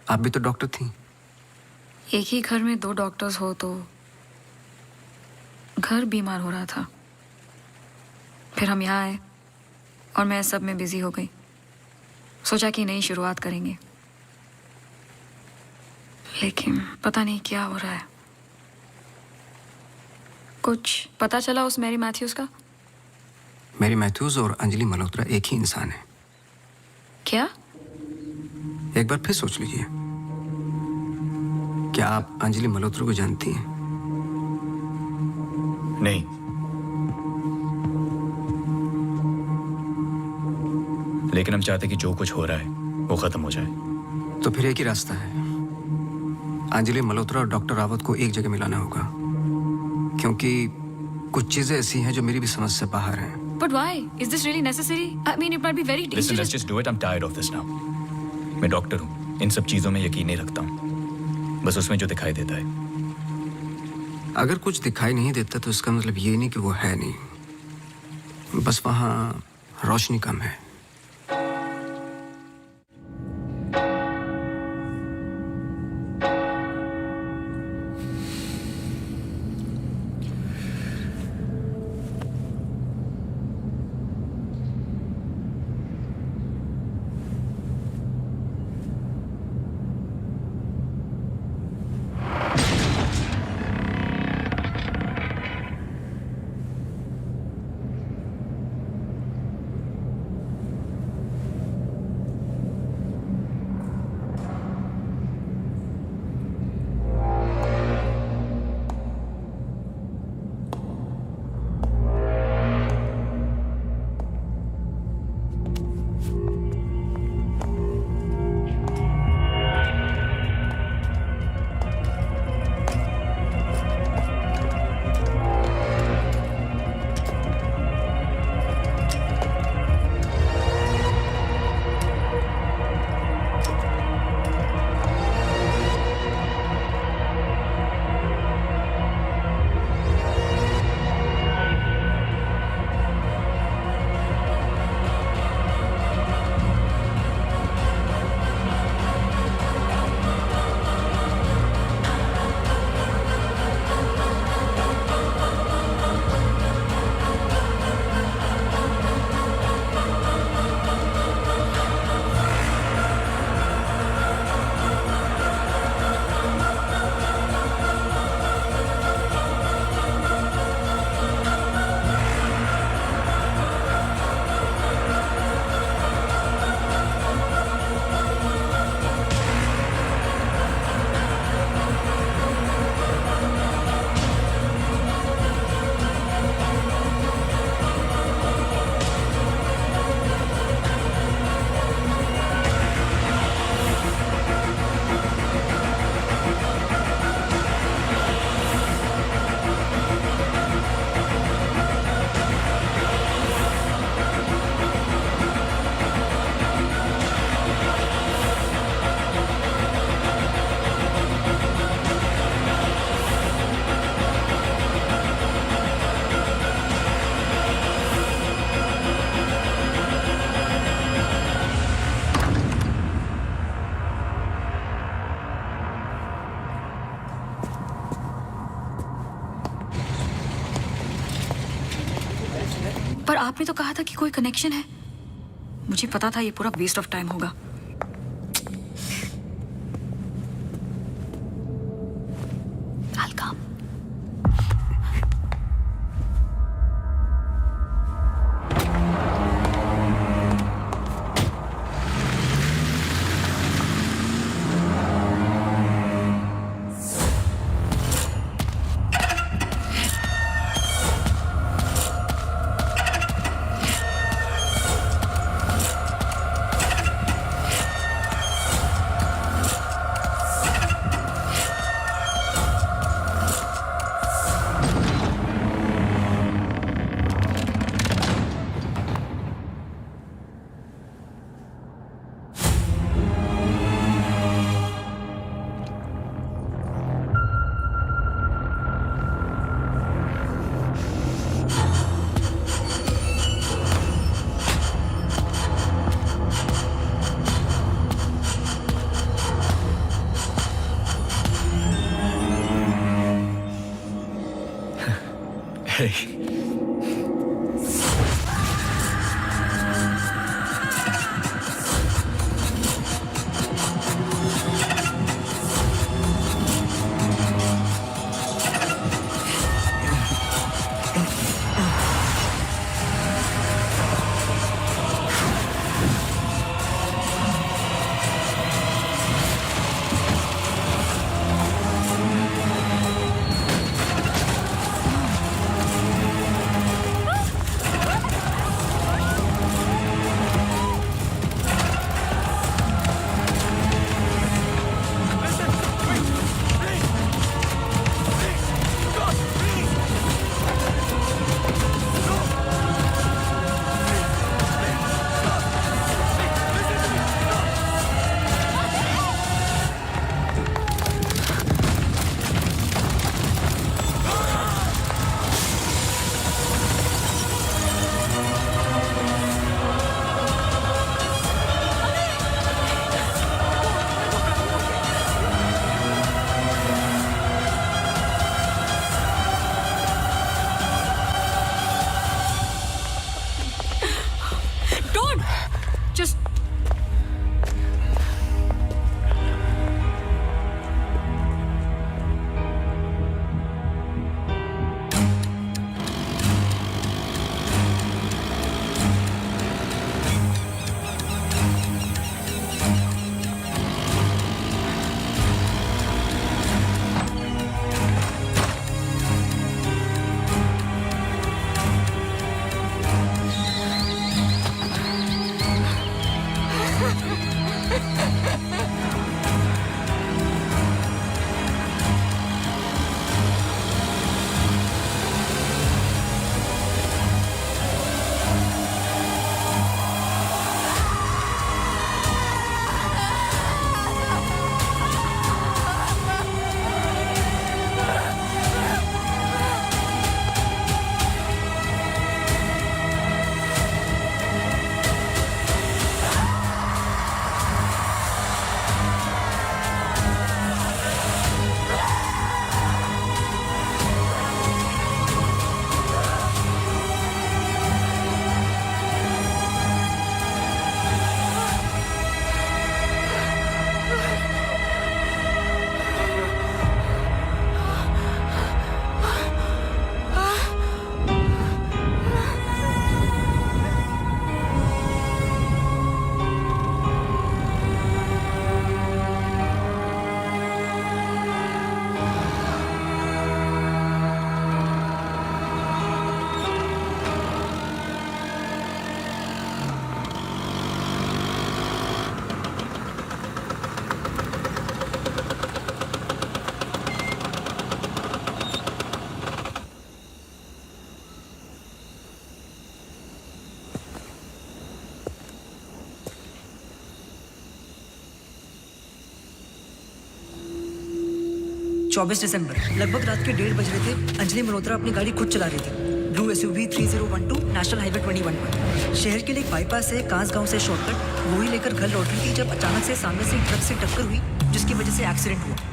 S1: आप भी तो डॉक्टर थी।
S9: एक ही घर में 2 डॉक्टर्स हो तो घर बीमार हो रहा था। फिर हम यहाँ आए और मैं सब में बिजी हो गई। सोचा कि नई शुरुआत करेंगे, लेकिन पता नहीं क्या हो रहा है। कुछ पता चला उस मैरी मैथ्यूज का?
S1: मैरी मैथ्यूज और अंजलि मल्होत्रा एक ही इंसान है।
S9: क्या?
S1: एक बार फिर सोच लीजिए। क्या आप अंजलि मल्होत्रा को जानती हैं?
S10: नहीं। लेकिन हम चाहते कि जो कुछ हो रहा है वो खत्म हो जाए।
S1: तो फिर एक ही रास्ता है। अंजलि मल्होत्रा और डॉक्टर रावत को एक जगह मिलाना होगा, क्योंकि कुछ चीजें ऐसी हैं जो मेरी भी समझ से बाहर हैं।
S9: But why? Is this really necessary? I mean, it might be very dangerous.
S10: Listen, let's just do it. I'm tired of this now. मैं डॉक्टर हूँ, इन सब चीजों में यकीन नहीं रखता हूँ, बस उसमें जो दिखाई देता है।
S1: अगर कुछ दिखाई नहीं देता तो इसका मतलब ये नहीं कि वो है नहीं, बस वहाँ रोशनी कम है।
S9: आपने तो कहा था कि कोई कनेक्शन है। मुझे पता था ये पूरा वेस्ट ऑफ टाइम होगा। I'll come.
S14: Hey.
S11: दिसंबर लगभग रात के 1:30 बज रहे थे। अंजलि मल्होत्रा अपनी गाड़ी खुद चला रही थी। ब्लू SUV 3012 नेशनल हाईवे 21 पर। शहर के लिए एक बाईपास है, कांस गांव से शॉर्टकट। वो ही लेकर घर लौट रही थी जब अचानक से सामने से एक ट्रक से टक्कर हुई, जिसकी वजह से एक्सीडेंट हुआ।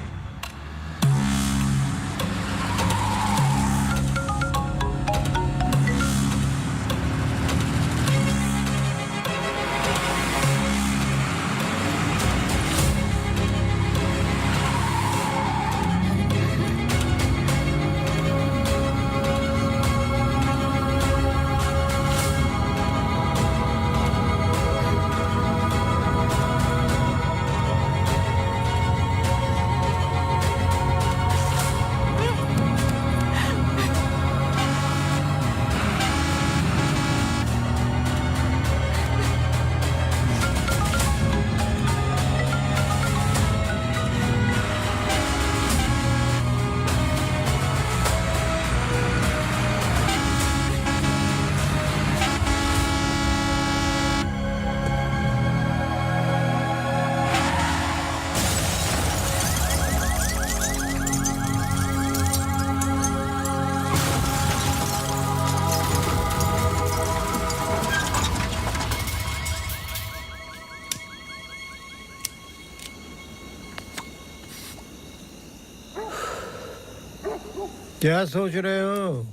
S5: क्या सोच रहे हो?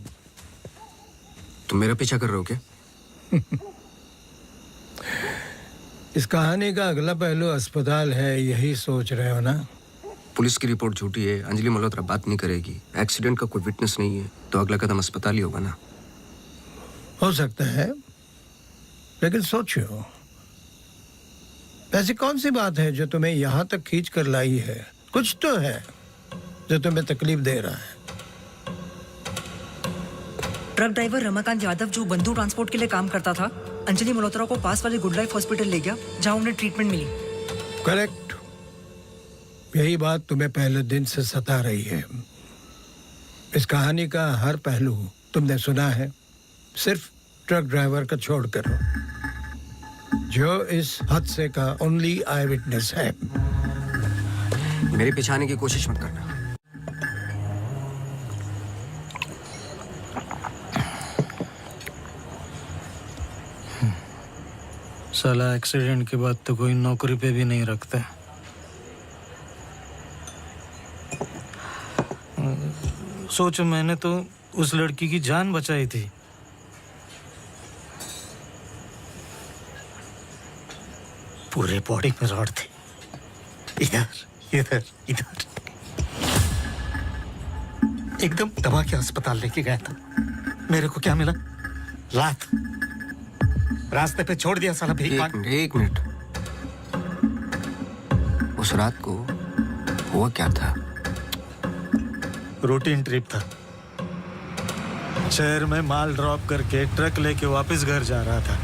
S1: तुम मेरा पीछा कर रहे हो क्या?
S5: इस कहानी का अगला पहलू अस्पताल है, यही सोच रहे हो ना?
S1: पुलिस की रिपोर्ट झूठी है, अंजलि मल्होत्रा बात नहीं करेगी, एक्सीडेंट का कोई विटनेस नहीं है, तो अगला कदम अस्पताल ही होगा ना।
S5: हो सकता है, लेकिन सोचो, ऐसी कौन सी बात है जो तुम्हें यहां तक खींच कर लाई है? कुछ तो है जो तुम्हें तकलीफ दे रहा है।
S11: ट्रक ड्राइवर रमाकांत यादव जो बंधु ट्रांसपोर्ट के लिए काम करता था, अंजलि मल्होत्रा को पास वाले गुड लाइफ हॉस्पिटल ले गया जहां उन्हें ट्रीटमेंट मिली।
S5: करेक्ट। यही बात तुम्हें पहले दिन से सता रही है। इस कहानी का हर पहलू तुमने सुना है, सिर्फ ट्रक ड्राइवर का छोड़कर, जो इस हादसे का ओनली आई विटनेस है।
S1: मेरे पीछे आने की कोशिश मत करना।
S18: साला एक्सीडेंट के बाद तो कोई नौकरी पे भी नहीं रखता। सोचो, मैंने तो उस लड़की की जान बचाई थी। पूरे बॉडी में रॉड थे, इधर इधर इधर। एकदम दबा के अस्पताल लेके गया था। मेरे को क्या मिला? लात। रास्ते पे छोड़ दिया साला भीख मांग।
S1: एक मिनट। उस रात को हुआ क्या था?
S18: रूटीन ट्रिप था। शहर में माल ड्रॉप करके ट्रक लेके वापस घर जा रहा था।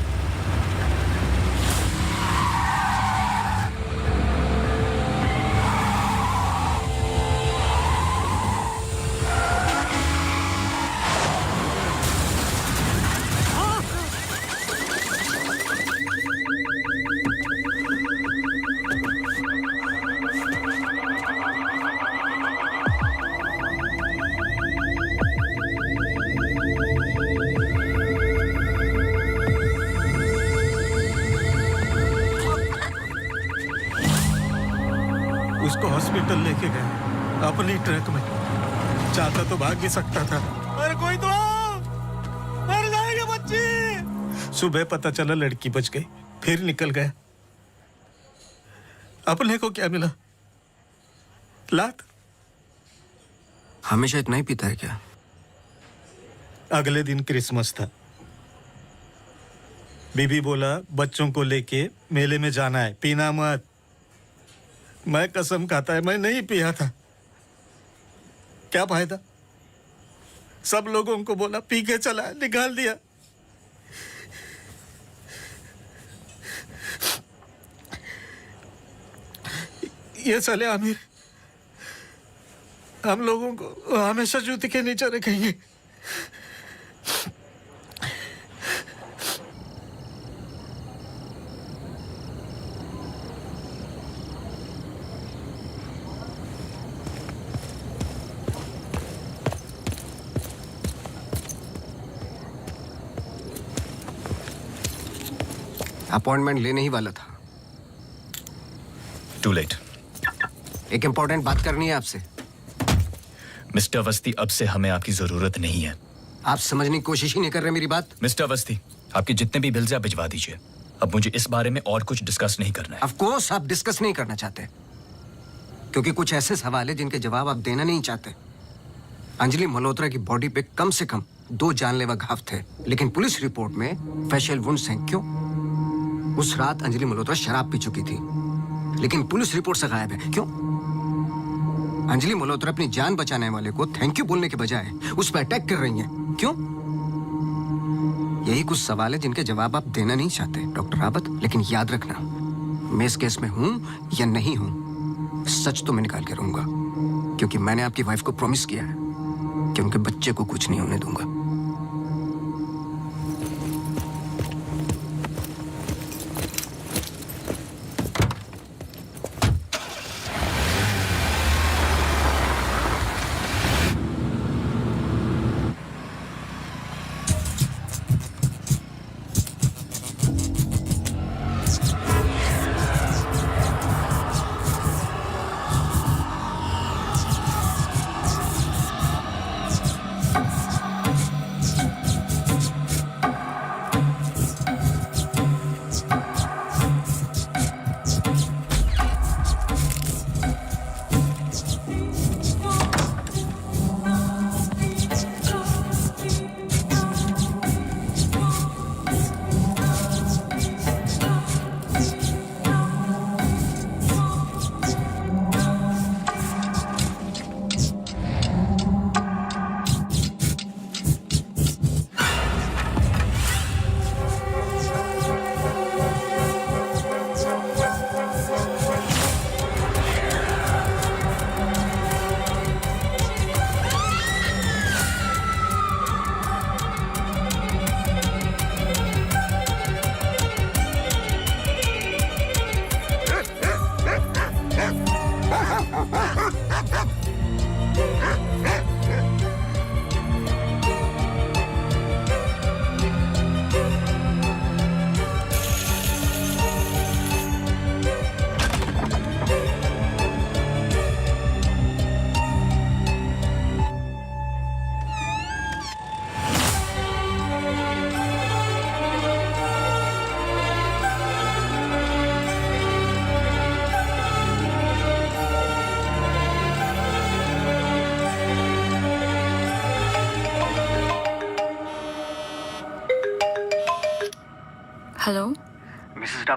S18: उसको हॉस्पिटल लेके गए अपनी ट्रक में। चाहता तो भाग भी सकता था। अरे कोई तो मर जाएगा बच्ची। सुबह पता चला लड़की बच गई, फिर निकल गया। अपने को क्या मिला? लात।
S1: हमेशा इतना ही पीता है क्या?
S18: अगले दिन क्रिसमस था। बीबी बोला बच्चों को लेके मेले में जाना है, पीना मत। मैं कसम खाता है मैं नहीं पिया था। क्या फायदा? सब लोगों को बोला पी के चला, निकाल दिया। ये साले आमिर हम लोगों को हमेशा जूते के नीचे रखेंगे।
S1: अपॉइंटमेंट लेने ही वाला था।
S19: To late.
S1: एक इंपॉर्टेंट बात करनी है आपसे।
S19: मिस्टर अवस्थी, अब से हमें आपकी जरूरत नहीं है।
S1: आप समझने की कोशिश ही नहीं कर रहे मेरी बात।
S19: मिस्टर अवस्थी, आपके जितने भी बिल्स आप भिजवा दीजिए। अब मुझे इस बारे में और कुछ डिस्कस नहीं करना है।
S1: ऑफ कोर्स आप डिस्कस नहीं करना चाहते, क्योंकि कुछ ऐसे सवाल है जिनके जवाब आप देना नहीं चाहते। अंजलि मल्होत्रा की बॉडी पे कम से कम 2 जानलेवा घाव थे, लेकिन पुलिस रिपोर्ट में फेशियल वुंड्स हैं। क्यों? उस रात अंजलि मल्होत्रा शराब पी चुकी थी, लेकिन पुलिस रिपोर्ट से गायब है। क्यों? अंजलि मल्होत्रा अपनी जान बचाने वाले को थैंक यू बोलने के बजाय उस पर अटैक कर रही हैं। क्यों? यही कुछ सवाल है जिनके जवाब आप देना नहीं चाहते डॉक्टर रावत। लेकिन याद रखना, मैं इस केस में हूं या नहीं हूं, सच तो मैं निकाल के रहूंगा, क्योंकि मैंने आपकी वाइफ को प्रॉमिस किया है कि उनके बच्चे को कुछ नहीं होने दूंगा।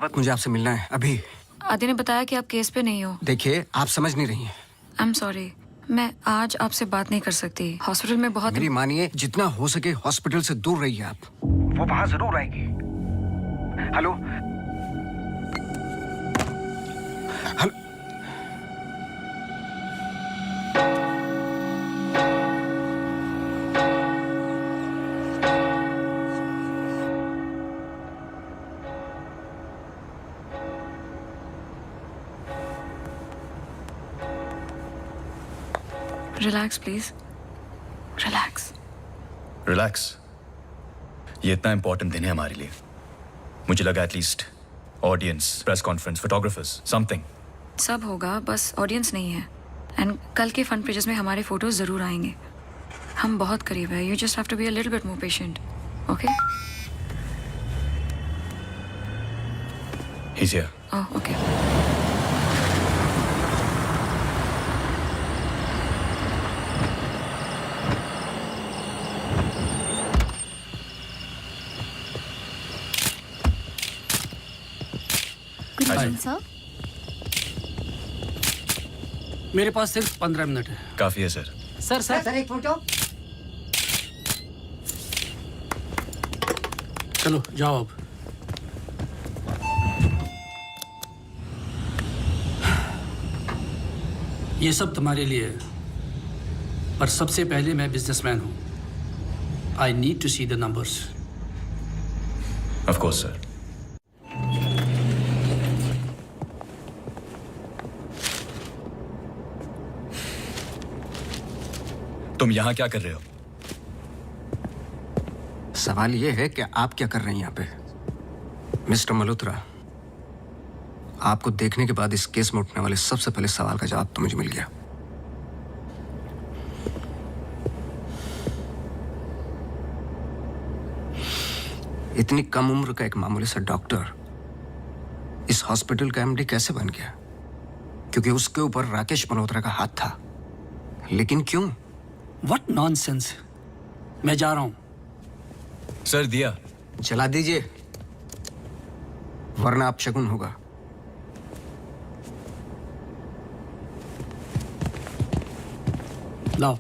S1: बाबत मुझे आपसे मिलना है अभी।
S9: आदि ने बताया कि आप केस पे नहीं हो।
S1: देखिए, आप समझ नहीं रही हैं।
S9: आई एम सॉरी, मैं आज आपसे बात नहीं कर सकती। हॉस्पिटल में बहुत
S1: मेरी मानिए, जितना हो सके हॉस्पिटल से दूर रहिए आप। वो वहां जरूर आएगी। Hello hello.
S9: Relax please, relax.
S19: Relax? ये इतना इंपॉर्टेंट दिन है हमारे लिए। मुझे लगा at least audience, press conference, photographers, something.
S9: सब होगा, बस ऑडियंस नहीं है। एंड कल के फ्रंट पेजेस में हमारे फोटोज जरूर आएंगे। हम बहुत करीब है। You just have to be a little bit more patient, okay?
S19: He's here.
S9: Oh, okay.
S2: Good
S19: Hi.
S2: Evening sir.
S17: मेरे पास सिर्फ 15 मिनट है।
S19: काफी है सर।
S11: सर एक फोटो।
S17: चलो जाओ अब। ये सब तुम्हारे लिए है, पर सबसे पहले मैं बिजनेसमैन हूं। I need to see the numbers.
S19: Of course sir. तुम यहाँ क्या कर रहे हो?
S1: सवाल ये है कि आप क्या कर रहे हैं यहाँ पे? मिस्टर मल्होत्रा, आपको देखने के बाद इस केस में उठने वाले सबसे पहले सवाल का जवाब तो मुझे मिल गया। इतनी कम उम्र का एक मामूली सा डॉक्टर इस हॉस्पिटल का एमडी कैसे बन गया? क्योंकि उसके ऊपर राकेश मल्होत्रा का हाथ था। लेकिन क्यों?
S17: What nonsense. मैं जा रहा हूं।
S19: सर दिया
S1: चला दीजिए, वरना आप शगुन होगा।
S17: लाओ।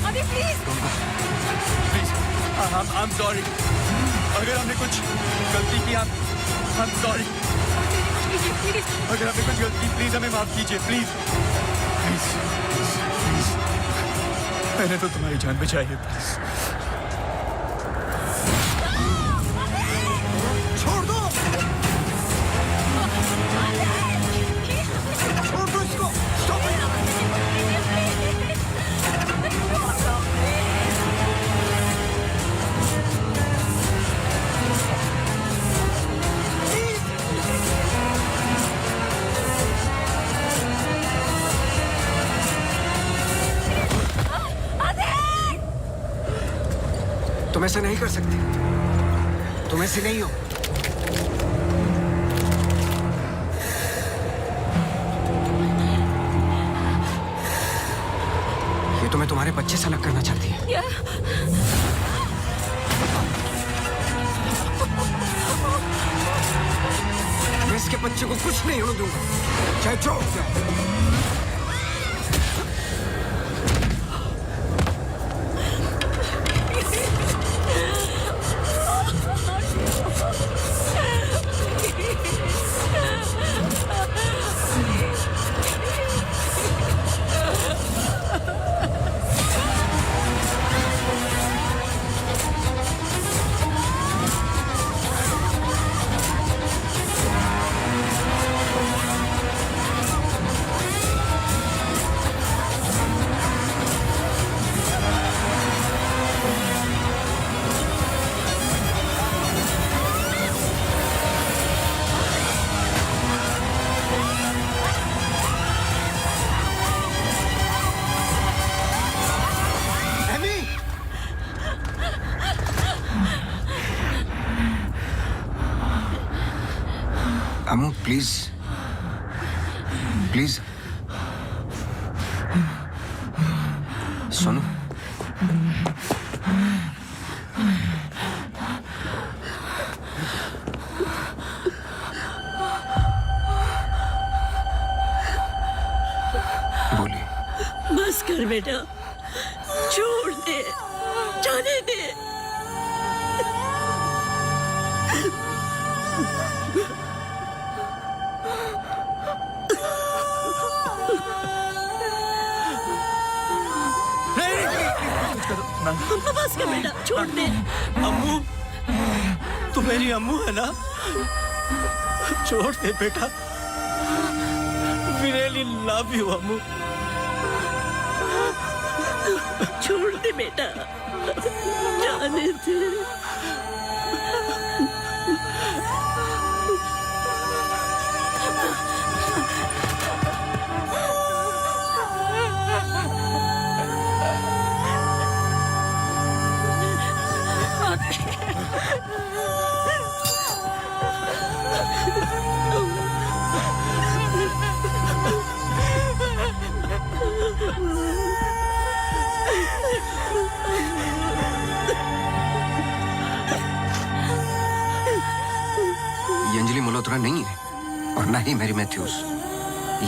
S9: अभी please
S19: please I am sorry अगर हमने कुछ गलती की आई एम सॉरी अगर हमने कुछ गलती की प्लीज हमें माफ कीजिए प्लीज प्लीज प्लीज मैंने तो तुम्हारी जान बचाई है प्लीज
S5: छोड़ दो छोड़ दो इसको स्टॉप
S1: तुम ऐसा नहीं कर सकते तुम ऐसे नहीं हो ये तुम्हें तुम्हारे बच्चे से अलग करना चाहती है मैं इसके बच्चे को कुछ नहीं होने दूंगा चाहे जो हो जाए अमू प्लीज प्लीज सुनो बोलिए
S12: बस कर बेटा छोड़ दे जाने दे बस कर बेटा छोड़ दे
S18: अम्मू तू मेरी अम्मू है ना छोड़ दे बेटा वी रियली लव यू अम्मू
S12: छोड़ दे बेटा जाने दे
S1: ये अंजलि मल्होत्रा नहीं है और ना ही मैरी मैथ्यूज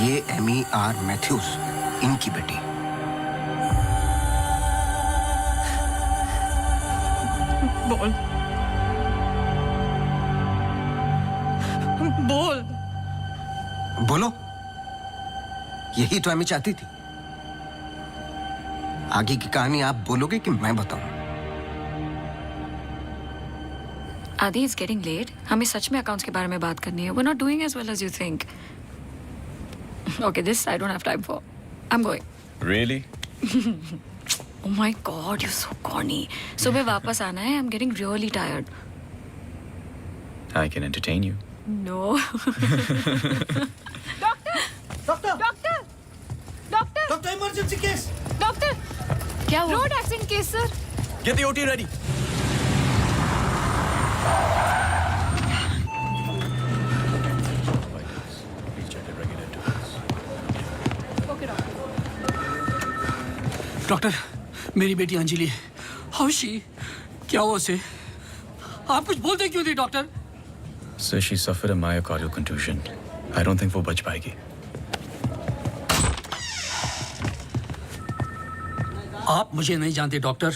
S1: ये MER मैथ्यूज इनकी बेटी
S17: बोल बोल
S1: बोलो यही तो एमी चाहती थी आगे की कहानी आप बोलोगे कि मैं बताऊं
S9: आदि इट्स गेटिंग लेट हमें सच में अकाउंट्स के बारे में बात करनी है we are not doing as well as you think okay this I don't have time for I am going
S19: really
S9: Oh my god, you're so corny. सुबह वापस आना है. I'm getting really tired.
S19: I can entertain you.
S9: No.
S5: Doctor emergency case
S7: doctor
S9: क्या हुआ?
S7: Road accident case sir
S19: Get the OT ready.
S17: Doctor मेरी बेटी Anjali how she क्या हुआ उसे आप कुछ बोलते क्यों नहीं doctor
S19: Sir, she suffered a myocardial contusion. I don't think वो बच पाएगी.
S17: आप मुझे नहीं जानते डॉक्टर,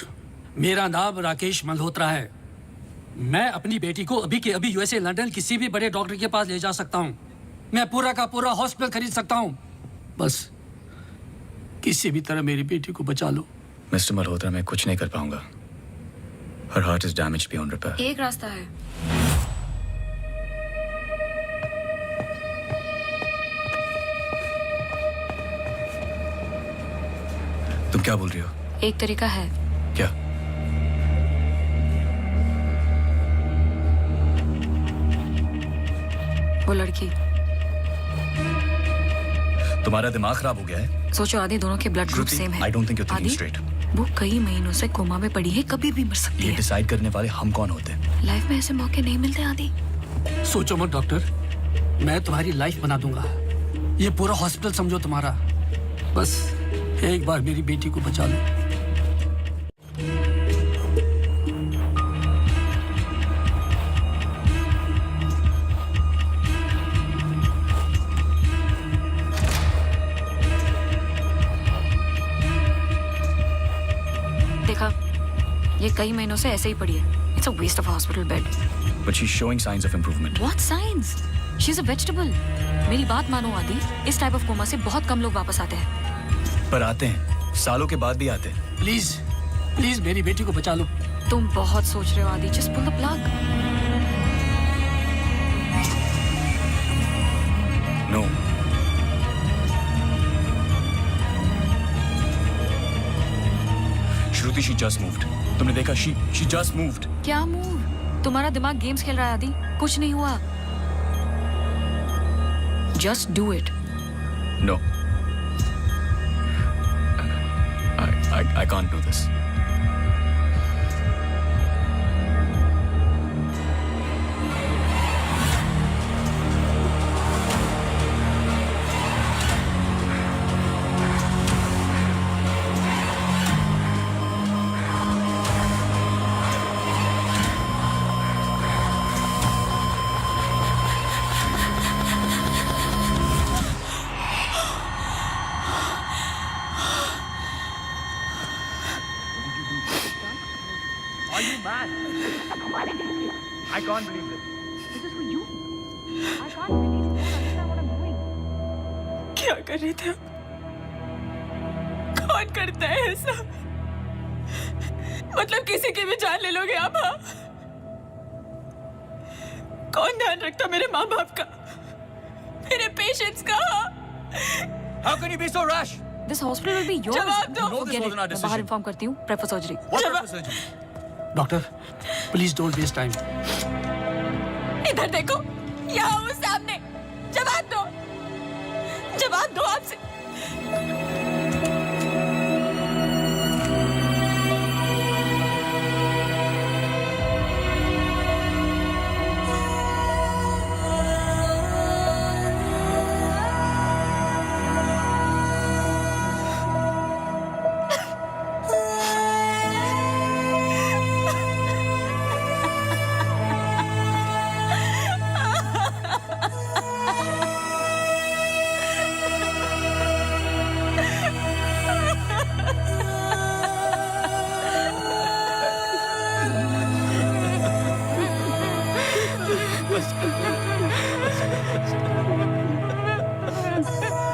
S17: मेरा नाम राकेश मल्होत्रा है। मैं अपनी बेटी को अभी के अभी यूएसए लंदन किसी भी बड़े डॉक्टर के पास ले जा सकता हूँ। मैं पूरा का पूरा हॉस्पिटल खरीद सकता हूँ। बस किसी भी तरह मेरी बेटी को बचा लो।
S10: मिस्टर मल्होत्रा, मैं कुछ नहीं कर पाऊंगा। Her heart is damaged beyond repair.
S9: एक रास्ता है।
S10: तुम क्या बोल रही हो?
S9: एक तरीका है।
S10: क्या?
S9: वो लड़की।
S10: तुम्हारा दिमाग खराब हो गया है?
S9: सोचो आदि दोनों के ब्लड ग्रुप सेम है।
S10: I don't think you're thinking
S9: आदि,
S10: straight.
S9: वो कई महीनों से कोमा में पड़ी है, कभी भी मर सकती
S10: ये
S9: है।
S10: डिसाइड करने वाले हम कौन होते हैं?
S9: लाइफ में ऐसे मौके नहीं मिलते आदि।
S17: सोचो मत डॉक्टर, मैं तुम्हारी लाइफ बना दूंगा। ये पूरा हॉस्पिटल समझो तुम्हारा। बस एक बार मेरी बेटी को बचा लो।
S9: देखा, ये कई महीनों से ऐसे ही पड़ी है। It's a waste of hospital bed.
S10: But she's showing signs of improvement.
S9: What signs? She's a vegetable. मेरी बात मानो आदि, इस टाइप ऑफ कोमा से बहुत कम लोग वापस आते हैं।
S10: पर आते हैं, सालों के बाद भी आते हैं।
S17: प्लीज प्लीज मेरी बेटी को बचा लो।
S9: तुम बहुत सोच रहे हो Adi, just pull the plug.
S10: No. Shruti, she just moved. तुमने देखा? She just moved.
S9: क्या मूव? तुम्हारा दिमाग गेम्स खेल रहा है आदि, कुछ नहीं हुआ। Just do it.
S10: No. I can't do this.
S19: Are you mad? I can't believe this.
S7: This is for you. I can't believe you don't understand what I'm doing.
S3: क्या कर रहे थे? कौन करता है ऐसा? मतलब किसी की भी जान ले लोगे आप? हाँ? कौन ध्यान रखता मेरे माँ बाप का, मेरे पेशेंट्स का?
S19: How can you be so rash?
S9: This hospital will be yours.
S3: जवाब दो।
S19: No, this
S9: Forget
S19: wasn't our
S9: it. मैं बाहर
S19: decision.
S9: इन्फॉर्म करती हूँ। Prefer surgery.
S19: What type of surgery?
S17: Doctor please don't waste time.
S3: इधर देखो, यहाँ वो सामने। जवाब दो आपसे।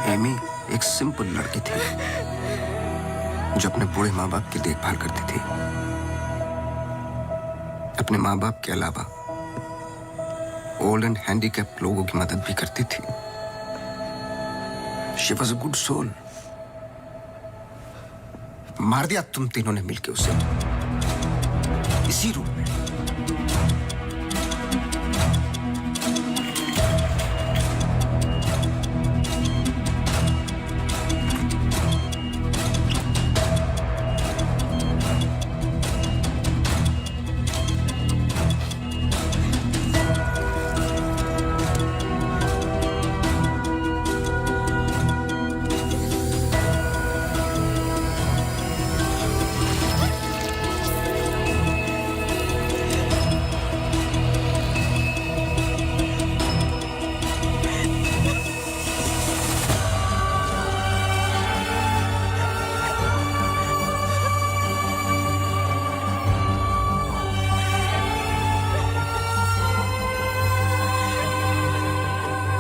S1: एमी एक सिंपल लड़की थी जो अपने बूढ़े माँ बाप की देखभाल करती थी। अपने माँ बाप के अलावा ओल्ड एंड हैंडीकैप्ड लोगों की मदद भी करती थी। She was a good soul. मार दिया तुम तीनों ने मिलकर उसे इसी रूम में।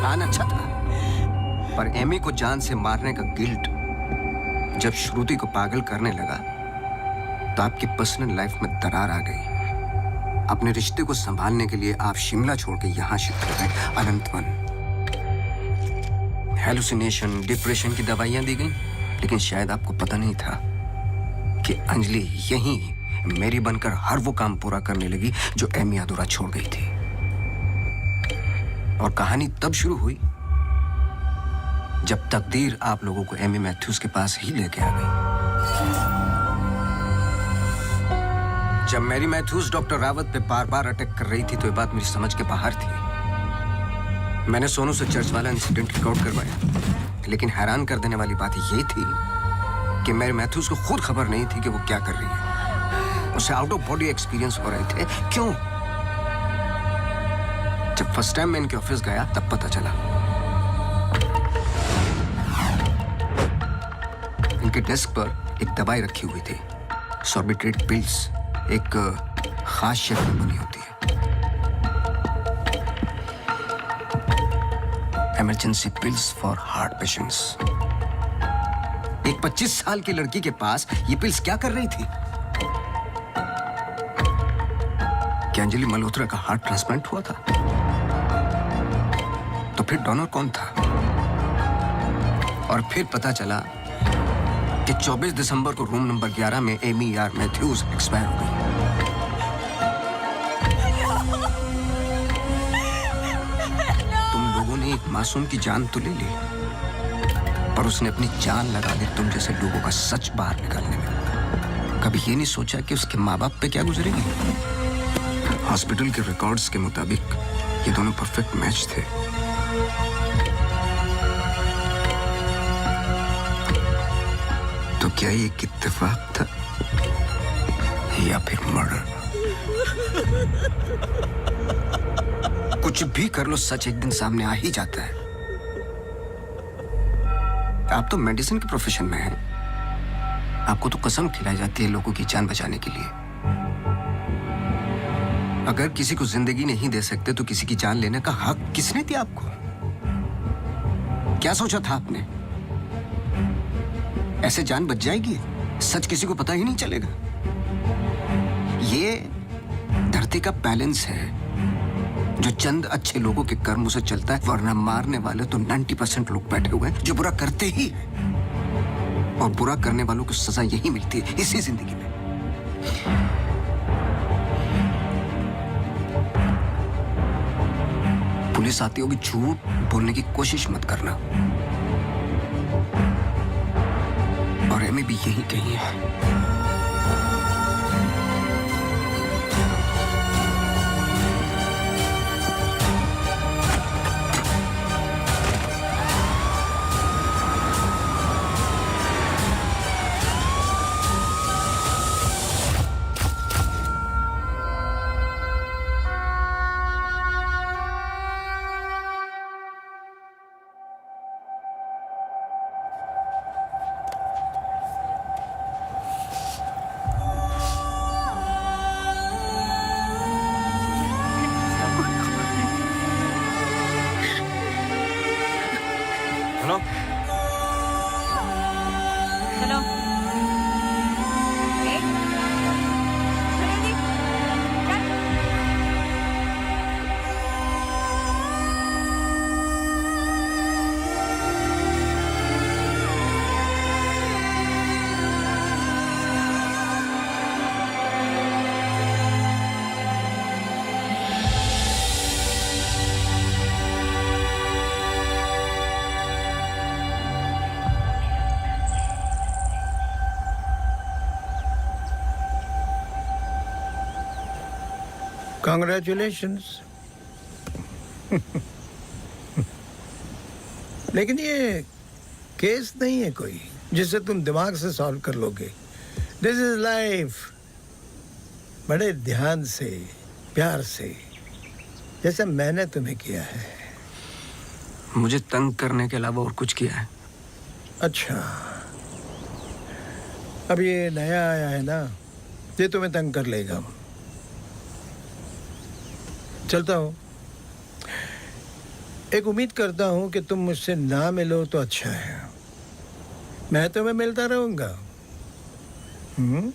S1: प्लान अच्छा था, पर एमी को जान से मारने का गिल्ट जब श्रुति को पागल करने लगा तो आपकी पर्सनल लाइफ में दरार आ गई। अपने रिश्ते को संभालने के लिए आप शिमला छोड़ के यहां शिफ्ट हो गए अनंतवन। हेलुसिनेशन, डिप्रेशन की दवाइयां दी गई, लेकिन शायद आपको पता नहीं था कि अंजलि यहीं मेरी बनकर हर वो काम पूरा करने लगी जो एमी अधूरा छोड़ गई थी। और कहानी तब शुरू हुई जब तकदीर आप लोगों को एमी मैथ्यूज के पास ही लेके आ गई। जब मैरी मैथ्यूज डॉक्टर रावत पे बार बार अटैक कर रही थी तो ये बात मेरी समझ के बाहर थी। मैंने सोनू से चर्च वाला इंसिडेंट रिकॉर्ड करवाया, लेकिन हैरान कर देने वाली बात ये थी कि मैरी मैथ्यूज को खुद खबर नहीं थी कि वो क्या कर रही है। उसे आउट ऑफ बॉडी एक्सपीरियंस हो रहे थे। क्यों? जब फर्स्ट टाइम मैं इनके ऑफिस गया तब पता चला। इनके डेस्क पर एक दवाई रखी हुई थी, सॉर्बिट्रेट पिल्स, एक खास शेप में बनी होती है। Emergency pills for heart patients. एक 25 साल की लड़की के पास ये पिल्स क्या कर रही थी? क्या अंजलि मल्होत्रा का हार्ट ट्रांसप्लांट हुआ था? तो फिर डोनर कौन था? और फिर पता चला कि 24 दिसंबर को रूम नंबर 11 में एमी आर मैथ्यूज एक्सपायर हो गई। तुम लोगों ने एक मासूम की जान तो ले ली, पर उसने अपनी जान लगा दी तुम जैसे लोगों का सच बाहर निकालने में। कभी ये नहीं सोचा कि उसके माँ बाप पे क्या गुजरेगी? हॉस्पिटल के रिकॉर्ड्स के मुताबिक ये दोनों परफेक्ट मैच थे। तो क्या ये एक इत्तेफाक था या फिर मर्डर? कुछ भी कर लो, सच एक दिन सामने आ ही जाता है। आप तो मेडिसिन के प्रोफेशन में हैं। आपको तो कसम खिलाई जाती है लोगों की जान बचाने के लिए। अगर किसी को जिंदगी नहीं दे सकते तो किसी की जान लेने का हक किसने दिया आपको? क्या सोचा था आपने? ऐसे जान बच जाएगी? सच किसी को पता ही नहीं चलेगा। ये धरती का बैलेंस है जो चंद अच्छे लोगों के कर्मों से चलता है, वरना मारने वाले तो 90% लोग बैठे हुए हैं जो बुरा करते ही हैं। और बुरा करने वालों को सजा यही मिलती है इसी जिंदगी में। पुलिस आती होगी, झूठ बोलने की कोशिश मत करना। और एमी भी यही कही है।
S5: Congratulations. लेकिन ये केस नहीं है कोई जिसे तुम दिमाग से सॉल्व कर लोगे। This is life. बड़े ध्यान से, प्यार से, जैसे मैंने तुम्हें किया है।
S1: मुझे तंग करने के अलावा और कुछ किया है?
S5: अच्छा, अब ये नया आया है ना, ये तुम्हें तंग कर लेगा। चलता हूँ। एक उम्मीद करता हूं कि तुम मुझसे ना मिलो तो अच्छा है। मैं तुम्हें मिलता रहूंगा। हम्म